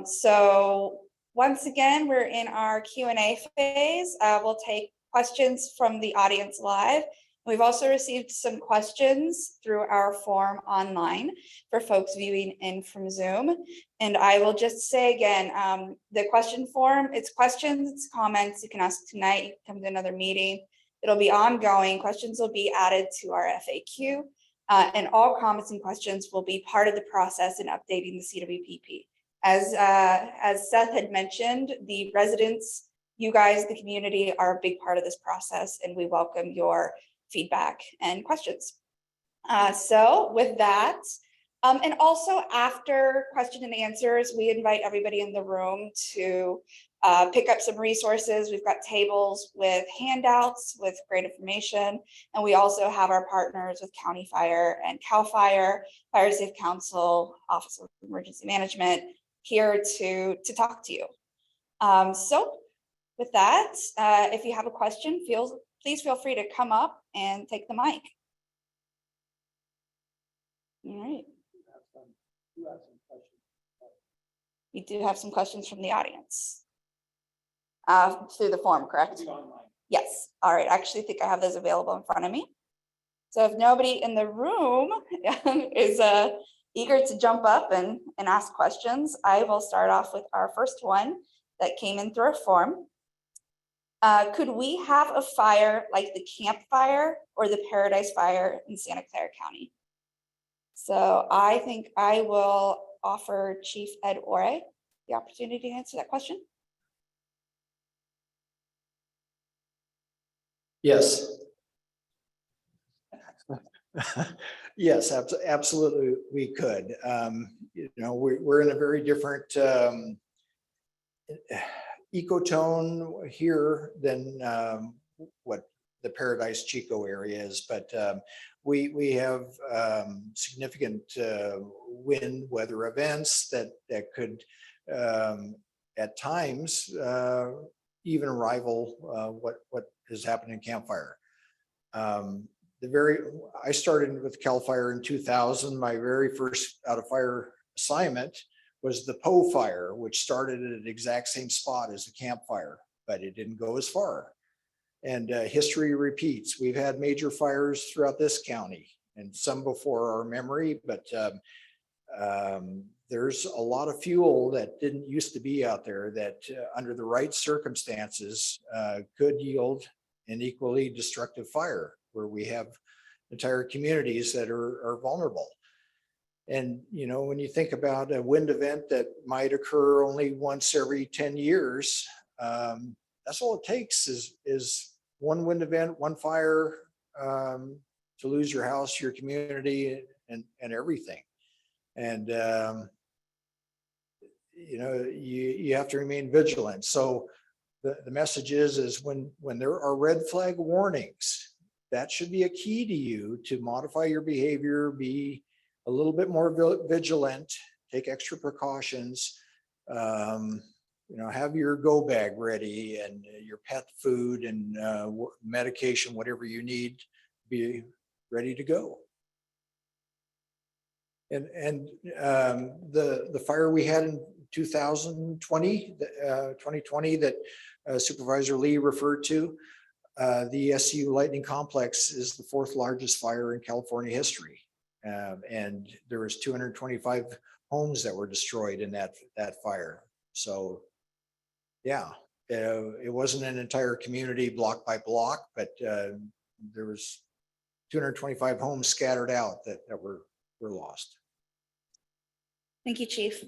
So once again, we're in our Q&A phase. We'll take questions from the audience live. We've also received some questions through our form online for folks viewing in from Zoom. And I will just say again, the question form, it's questions, it's comments you can ask tonight, you can come to another meeting. It'll be ongoing. Questions will be added to our FAQ, and all comments and questions will be part of the process in updating the CWPP. As Seth had mentioned, the residents, you guys, the community are a big part of this process, and we welcome your feedback and questions. So with that, and also after question and answers, we invite everybody in the room to pick up some resources. We've got tables with handouts with great information, and we also have our partners with County Fire and CAL FIRE, Fire Safe Council, Office of Emergency Management here to talk to you. So with that, if you have a question, please feel free to come up and take the mic. All right. We do have some questions from the audience. Through the form, correct? Yes. All right. I actually think I have those available in front of me. So if nobody in the room is eager to jump up and ask questions, I will start off with our first one that came in through our form. Could we have a fire like the Camp Fire or the Paradise Fire in Santa Clara County? So I think I will offer Chief Ed Ore the opportunity to answer that question. Yes. Yes, absolutely, we could. You know, we're in a very different ecotone here than what the Paradise Chico area is, but we have significant wind weather events that could at times even rival what has happened in Camp Fire. I started with CAL FIRE in 2000. My very first out of fire assignment was the Poe Fire, which started at the exact same spot as the Camp Fire, but it didn't go as far. And history repeats. We've had major fires throughout this county, and some before our memory, but there's a lot of fuel that didn't used to be out there that under the right circumstances could yield an equally destructive fire, where we have entire communities that are vulnerable. And, you know, when you think about a wind event that might occur only once every 10 years, that's all it takes is one wind event, one fire to lose your house, your community, and everything. And, you know, you have to remain vigilant. So the message is when there are red flag warnings, that should be a key to you to modify your behavior, be a little bit more vigilant, take extra precautions, you know, have your go bag ready and your pet food and medication, whatever you need, be ready to go. And the fire we had in 2020 that Supervisor Lee referred to, the SU Lightning Complex is the 4th largest fire in California history. And there was 225 homes that were destroyed in that fire. So yeah, it wasn't an entire community block by block, but there was 225 homes scattered out that were lost. Thank you, Chief.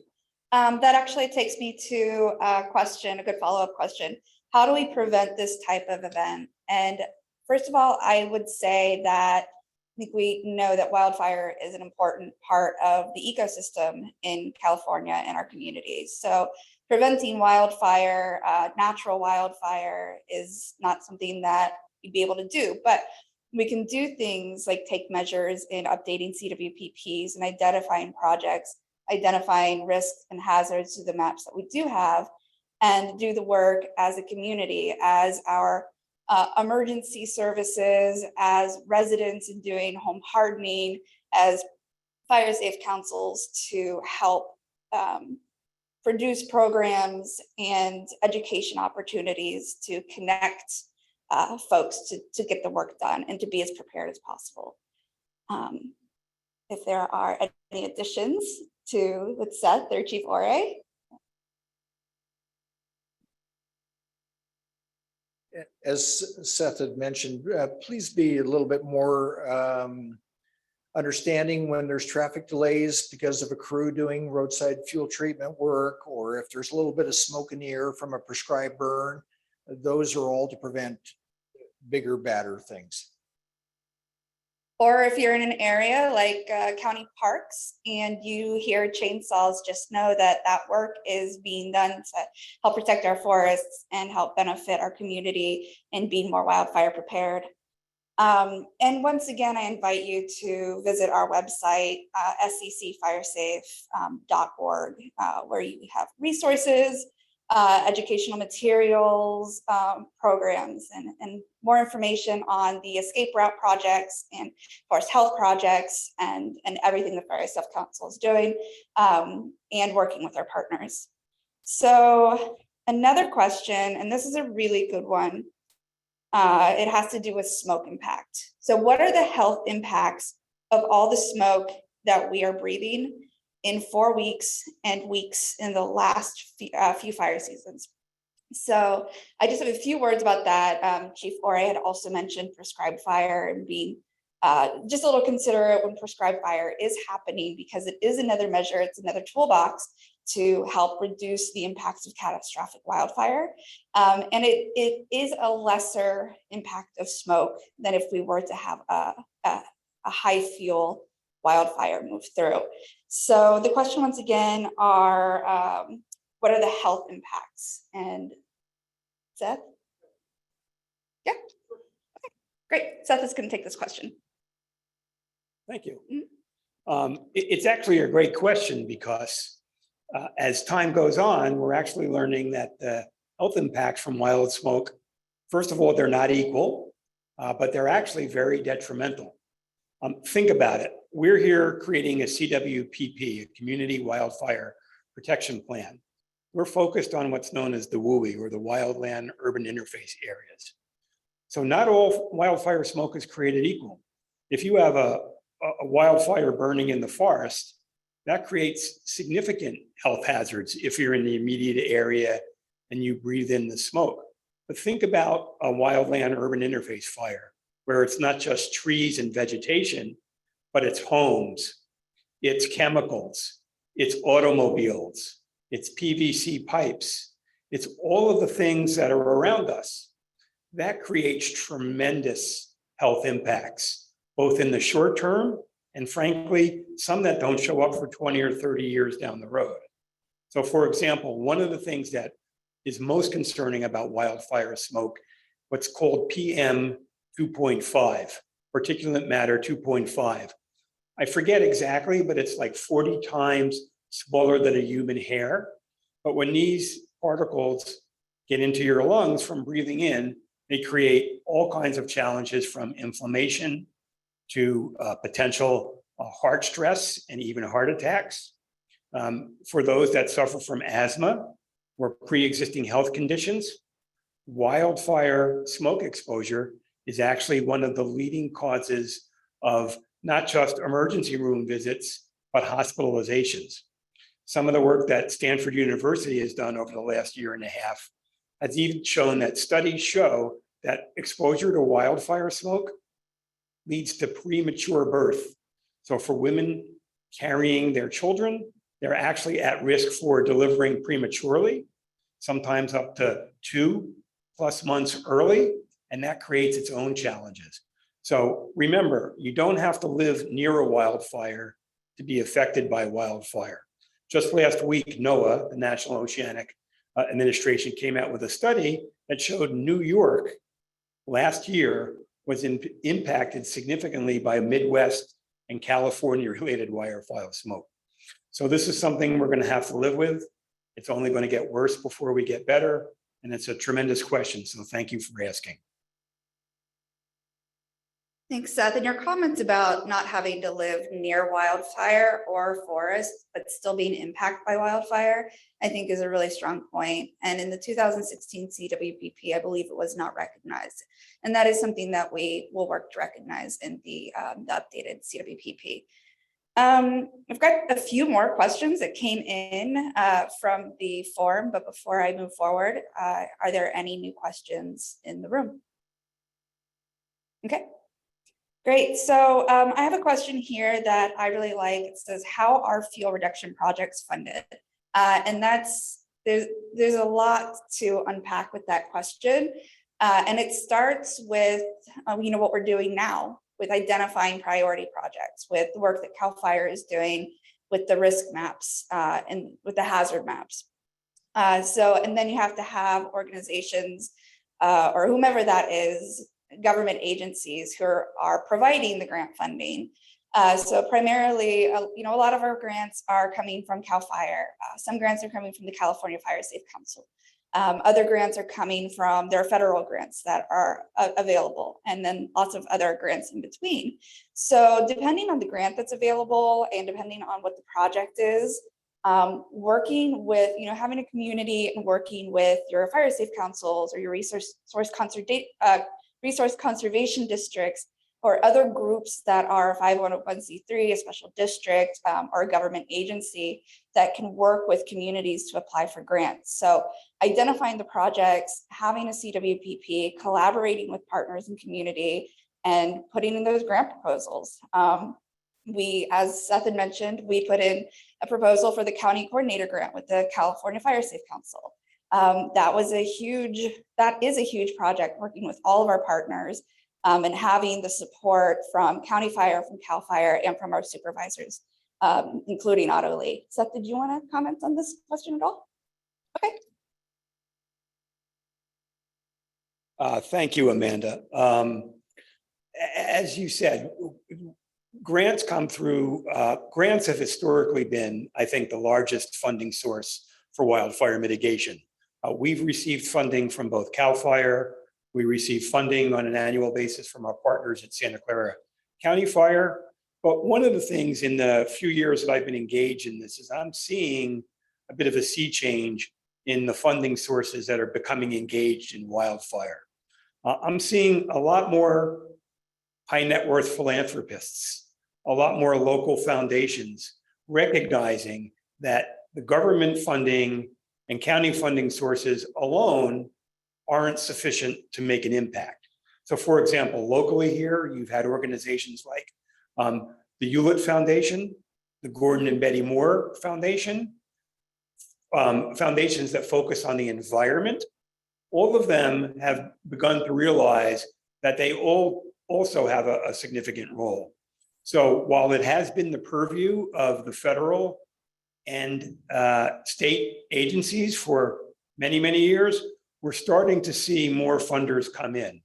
That actually takes me to a question, a good follow-up question. How do we prevent this type of event? And first of all, I would say that I think we know that wildfire is an important part of the ecosystem in California and our communities. So preventing wildfire, natural wildfire, is not something that you'd be able to do, but we can do things like take measures in updating CWPPs and identifying projects, identifying risks and hazards to the maps that we do have, and do the work as a community, as our emergency services, as residents in doing home hardening, as fire safe councils, to help produce programs and education opportunities to connect folks to get the work done and to be as prepared as possible. If there are any additions to with Seth or Chief Ore. As Seth had mentioned, please be a little bit more understanding when there's traffic delays because of a crew doing roadside fuel treatment work, or if there's a little bit of smoke in the air from a prescribed burn. Those are all to prevent bigger, badder things. Or if you're in an area like county parks and you hear chainsaws, just know that that work is being done to help protect our forests and help benefit our community and being more wildfire prepared. And once again, I invite you to visit our website, scfiresafe.org, where you have resources, educational materials, programs, and more information on the escape route projects and forest health projects and everything the Fire Safe Council is doing, and working with our partners. So another question, and this is a really good one, it has to do with smoke impact. So what are the health impacts of all the smoke that we are breathing in 4 weeks and weeks in the last few fire seasons? So I just have a few words about that. Chief Ore had also mentioned prescribed fire and being just a little considerate when prescribed fire is happening, because it is another measure, it's another toolbox to help reduce the impacts of catastrophic wildfire. And it is a lesser impact of smoke than if we were to have a high fuel wildfire move through. So the question once again are, what are the health impacts? And Seth? Yeah, okay, great. Seth is going to take this question. Thank you. It's actually a great question because as time goes on, we're actually learning that the health impacts from wild smoke, first of all, they're not equal, but they're actually very detrimental. Think about it. We're here creating a CWPP, a Community Wildfire Protection Plan. We're focused on what's known as the WUI, or the Wildland Urban Interface Areas. So not all wildfire smoke is created equal. If you have a wildfire burning in the forest, that creates significant health hazards if you're in the immediate area and you breathe in the smoke. But think about a wildland urban interface fire, where it's not just trees and vegetation, but it's homes, it's chemicals, it's automobiles, it's PVC pipes, it's all of the things that are around us. That creates tremendous health impacts, both in the short term and frankly, some that don't show up for 20 or 30 years down the road. So for example, one of the things that is most concerning about wildfire smoke, what's called PM 2.5, particulate matter 2.5. I forget exactly, but it's like 40 times smaller than a human hair. But when these particles get into your lungs from breathing in, they create all kinds of challenges, from inflammation to potential heart stress and even heart attacks. For those that suffer from asthma or pre-existing health conditions, wildfire smoke exposure is actually one of the leading causes of not just emergency room visits, but hospitalizations. Some of the work that Stanford University has done over the last year and a half has even shown that studies show that exposure to wildfire smoke leads to premature birth. So for women carrying their children, they're actually at risk for delivering prematurely, sometimes up to 2+ months early, and that creates its own challenges. So remember, you don't have to live near a wildfire to be affected by wildfire. Just last week, NOAA, the National Oceanic Administration, came out with a study that showed New York last year was impacted significantly by Midwest and California-related wildfire smoke. So this is something we're going to have to live with. It's only going to get worse before we get better, and it's a tremendous question. So thank you for asking. Thanks, Seth. And your comments about not having to live near wildfire or forest, but still being impacted by wildfire, I think is a really strong point. And in the 2016 CWPP, I believe it was not recognized. And that is something that we will work to recognize in the updated CWPP. I've got a few more questions that came in from the forum, but before I move forward, are there any new questions in the room? Okay. Great. So I have a question here that I really like. It says, how are fuel reduction projects funded? And there's a lot to unpack with that question. And it starts with, what we're doing now with identifying priority projects, with the work that CAL FIRE is doing with the risk maps and with the hazard maps. And then you have to have organizations or whomever that is, government agencies who are providing the grant funding. So primarily, a lot of our grants are coming from CAL FIRE. Some grants are coming from the California Fire Safe Council. Other grants are coming from their federal grants that are available, and then lots of other grants in between. So depending on the grant that's available and depending on what the project is, working with, having a community and working with your fire safe councils or your resource conservation districts or other groups that are 501c3, a special district, or a government agency that can work with communities to apply for grants. So identifying the projects, having a CWPP, collaborating with partners in community, and putting in those grant proposals. We, as Seth had mentioned, we put in a proposal for the county coordinator grant with the California Fire Safe Council. That is a huge project, working with all of our partners and having the support from County Fire, from CAL FIRE, and from our supervisors, including Otto Lee. Seth, did you want to comment on this question at all? Okay. Thank you, Amanda. As you said, grants come through, grants have historically been, I think, the largest funding source for wildfire mitigation. We've received funding from both CAL FIRE. We receive funding on an annual basis from our partners at Santa Clara County Fire. But one of the things in the few years that I've been engaged in this is I'm seeing a bit of a sea change in the funding sources that are becoming engaged in wildfire. I'm seeing a lot more high net worth philanthropists, a lot more local foundations recognizing that the government funding and county funding sources alone aren't sufficient to make an impact. So for example, locally here, you've had organizations like the Hewlett Foundation, the Gordon and Betty Moore Foundation, foundations that focus on the environment. All of them have begun to realize that they all also have a significant role. So while it has been the purview of the federal and state agencies for many, many years, we're starting to see more funders come in.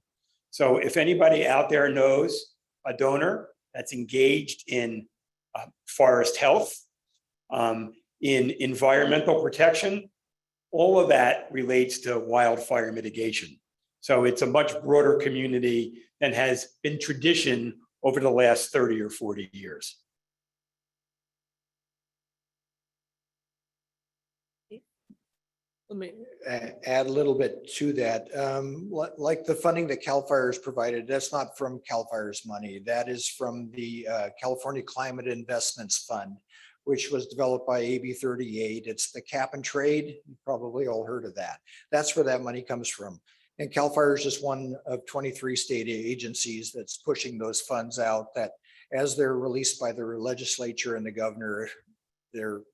So if anybody out there knows a donor that's engaged in forest health, in environmental protection, all of that relates to wildfire mitigation. So it's a much broader community than has been tradition over the last 30 or 40 years. Let me add a little bit to that. Like the funding that CAL FIRE's provided, that's not from CAL FIRE's money. That is from the California Climate Investments Fund, which was developed by AB 38. It's the cap and trade. You probably all heard of that. That's where that money comes from. And CAL FIRE is just one of 23 state agencies that's pushing those funds out, that as they're released by their legislature and the governor, they're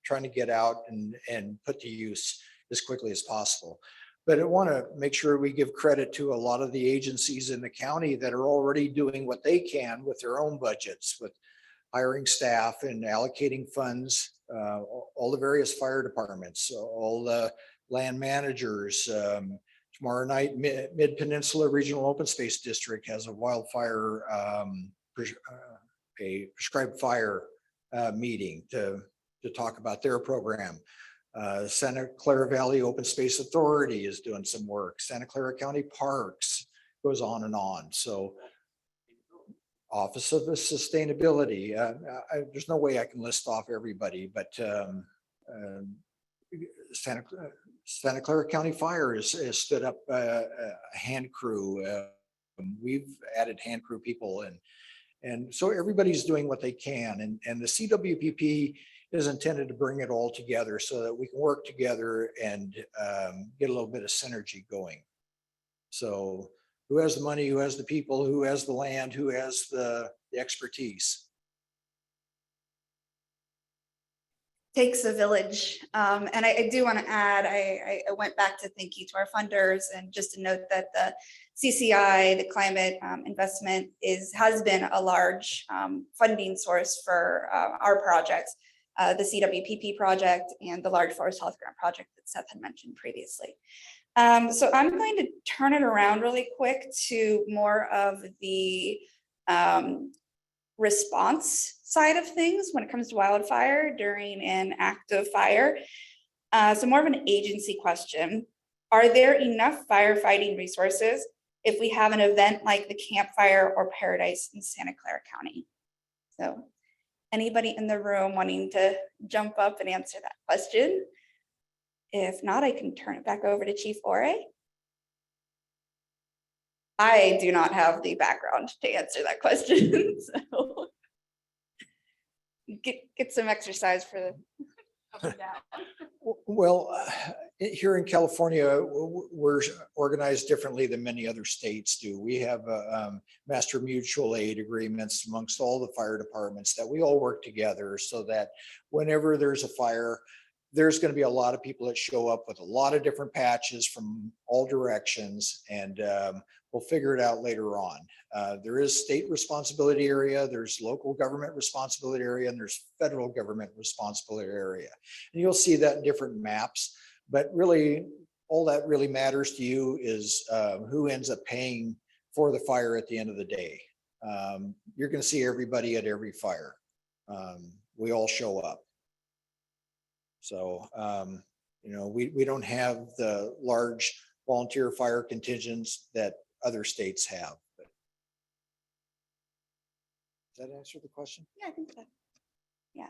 trying to get out and put to use as quickly as possible. But I want to make sure we give credit to a lot of the agencies in the county that are already doing what they can with their own budgets, with hiring staff and allocating funds, all the various fire departments, all the land managers. Tomorrow night, Mid-Peninsula Regional Open Space District has a wildfire, a prescribed fire meeting to talk about their program. Santa Clara Valley Open Space Authority is doing some work. Santa Clara County Parks goes on and on. So Office of the Sustainability, there's no way I can list off everybody, but Santa Clara County Fire has stood up a hand crew. We've added hand crew people, and so everybody's doing what they can. And the CWPP is intended to bring it all together so that we can work together and get a little bit of synergy going. So who has the money, who has the people, who has the land, who has the expertise? Takes a village. And I do want to add, I went back to thank you to our funders, and just to note that the CCI, the climate investment, has been a large funding source for our projects, the CWPP project and the large forest health grant project that Seth had mentioned previously. So I'm going to turn it around really quick to more of the response side of things when it comes to wildfire during an active fire. So more of an agency question. Are there enough firefighting resources if we have an event like the campfire or Paradise in Santa Clara County? So anybody in the room wanting to jump up and answer that question? If not, I can turn it back over to Chief Ore. I do not have the background to answer that question, so get some exercise for the up and down. Well, here in California, we're organized differently than many other states do. We have master mutual aid agreements amongst all the fire departments that we all work together, so that whenever there's a fire, there's going to be a lot of people that show up with a lot of different patches from all directions, and we'll figure it out later on. There is state responsibility area, there's local government responsibility area, and there's federal government responsibility area. And you'll see that in different maps, but really all that really matters to you is who ends up paying for the fire at the end of the day. You're going to see everybody at every fire. We all show up. So, we don't have the large volunteer fire contingents that other states have. But does that answer the question? Yeah, I think so. Yeah,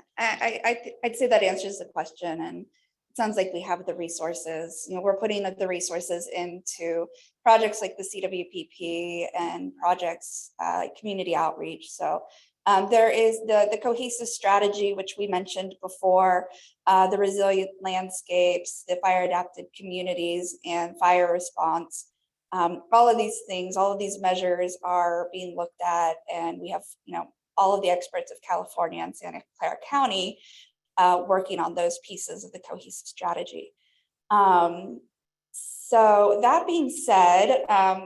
I'd say that answers the question, and it sounds like we have the resources. We're putting the resources into projects like the CWPP and projects like community outreach. So there is the cohesive strategy, which we mentioned before, the resilient landscapes, the fire adapted communities, and fire response. All of these things, all of these measures are being looked at, and we have, all of the experts of California and Santa Clara County working on those pieces of the cohesive strategy. So that being said,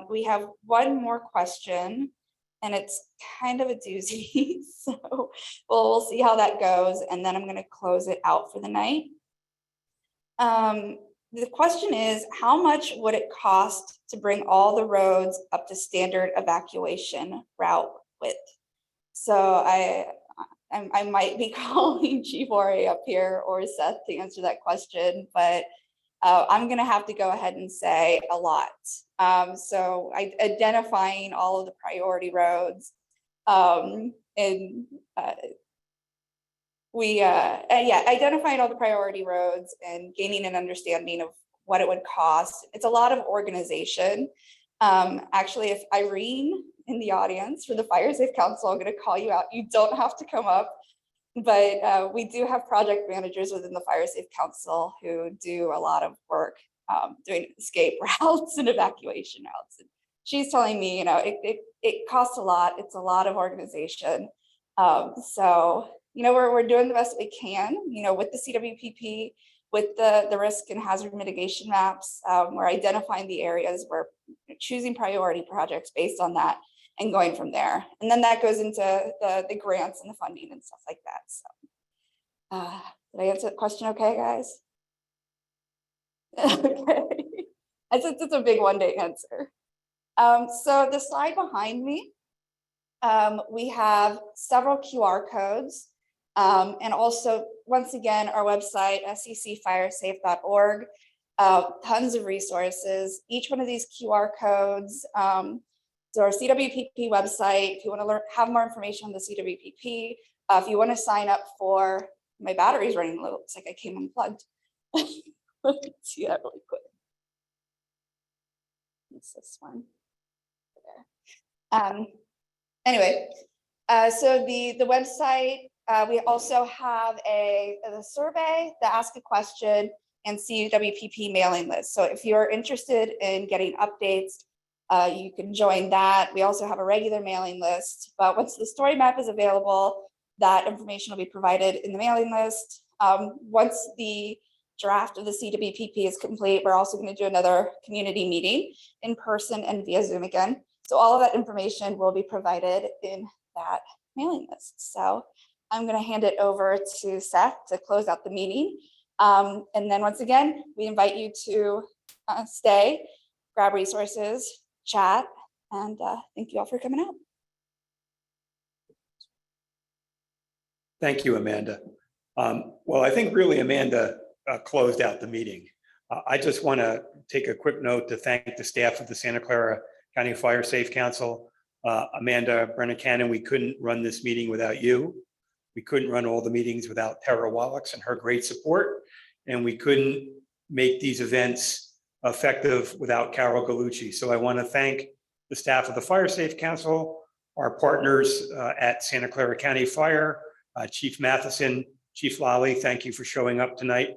we have one more question, and it's kind of a doozy. So we'll see how that goes, and then I'm going to close it out for the night. The question is, how much would it cost to bring all the roads up to standard evacuation route width? So I might be calling Chief Ore up here or Seth to answer that question, but I'm going to have to go ahead and say a lot. So identifying all of the priority roads, And identifying all the priority roads and gaining an understanding of what it would cost. It's a lot of organization. Actually, if Irene in the audience for the Fire Safe Council, I'm going to call you out. You don't have to come up, but we do have project managers within the Fire Safe Council who do a lot of work doing escape routes and evacuation routes. And she's telling me, it costs a lot. It's a lot of organization. So, we're doing the best we can, with the CWPP, with the risk and hazard mitigation maps. We're identifying the areas, we're choosing priority projects based on that and going from there. And then that goes into the grants and the funding and stuff like that. So did I answer the question okay, guys? Okay. It's a big one to answer. So the slide behind me, we have several QR codes. And also, once again, our website, secfiresafe.org, tons of resources. Each one of these QR codes, so our CWPP website, if you want to have more information on the CWPP, if you want to sign up for, my battery's running low, looks like I came unplugged. Let's see that really quick. It's this one. There. Anyway, so the website, we also have a survey, the Ask a Question, and CWPP mailing list. So if you're interested in getting updates, you can join that. We also have a regular mailing list, but once the story map is available, that information will be provided in the mailing list. Once the draft of the CWPP is complete, we're also going to do another community meeting in person and via Zoom again. So all of that information will be provided in that mailing list. So I'm going to hand it over to Seth to close out the meeting. And then once again, we invite you to stay, grab resources, chat, and thank you all for coming out. Thank you, Amanda. Well, I think really Amanda closed out the meeting. I just want to take a quick note to thank the staff of the Santa Clara County Fire Safe Council. Amanda Brennan-Cannon, we couldn't run this meeting without you. We couldn't run all the meetings without Tara Wallach and her great support. And we couldn't make these events effective without Carol Gallucci. So I want to thank the staff of the Fire Safe Council, our partners at Santa Clara County Fire, Chief Matheson, Chief Lally, thank you for showing up tonight.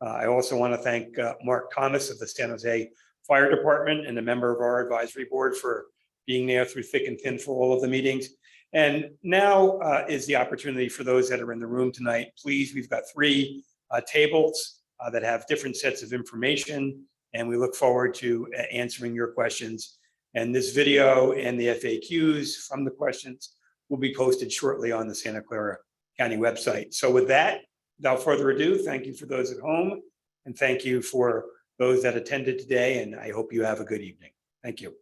I also want to thank Mark Thomas of the San Jose Fire Department and a member of our advisory board for being there through thick and thin for all of the meetings. And now is the opportunity for those that are in the room tonight. Please, we've got 3 tables that have different sets of information, and we look forward to answering your questions. And this video and the FAQs from the questions will be posted shortly on the Santa Clara County website. So with that, without further ado, thank you for those at home, and thank you for those that attended today, and I hope you have a good evening. Thank you.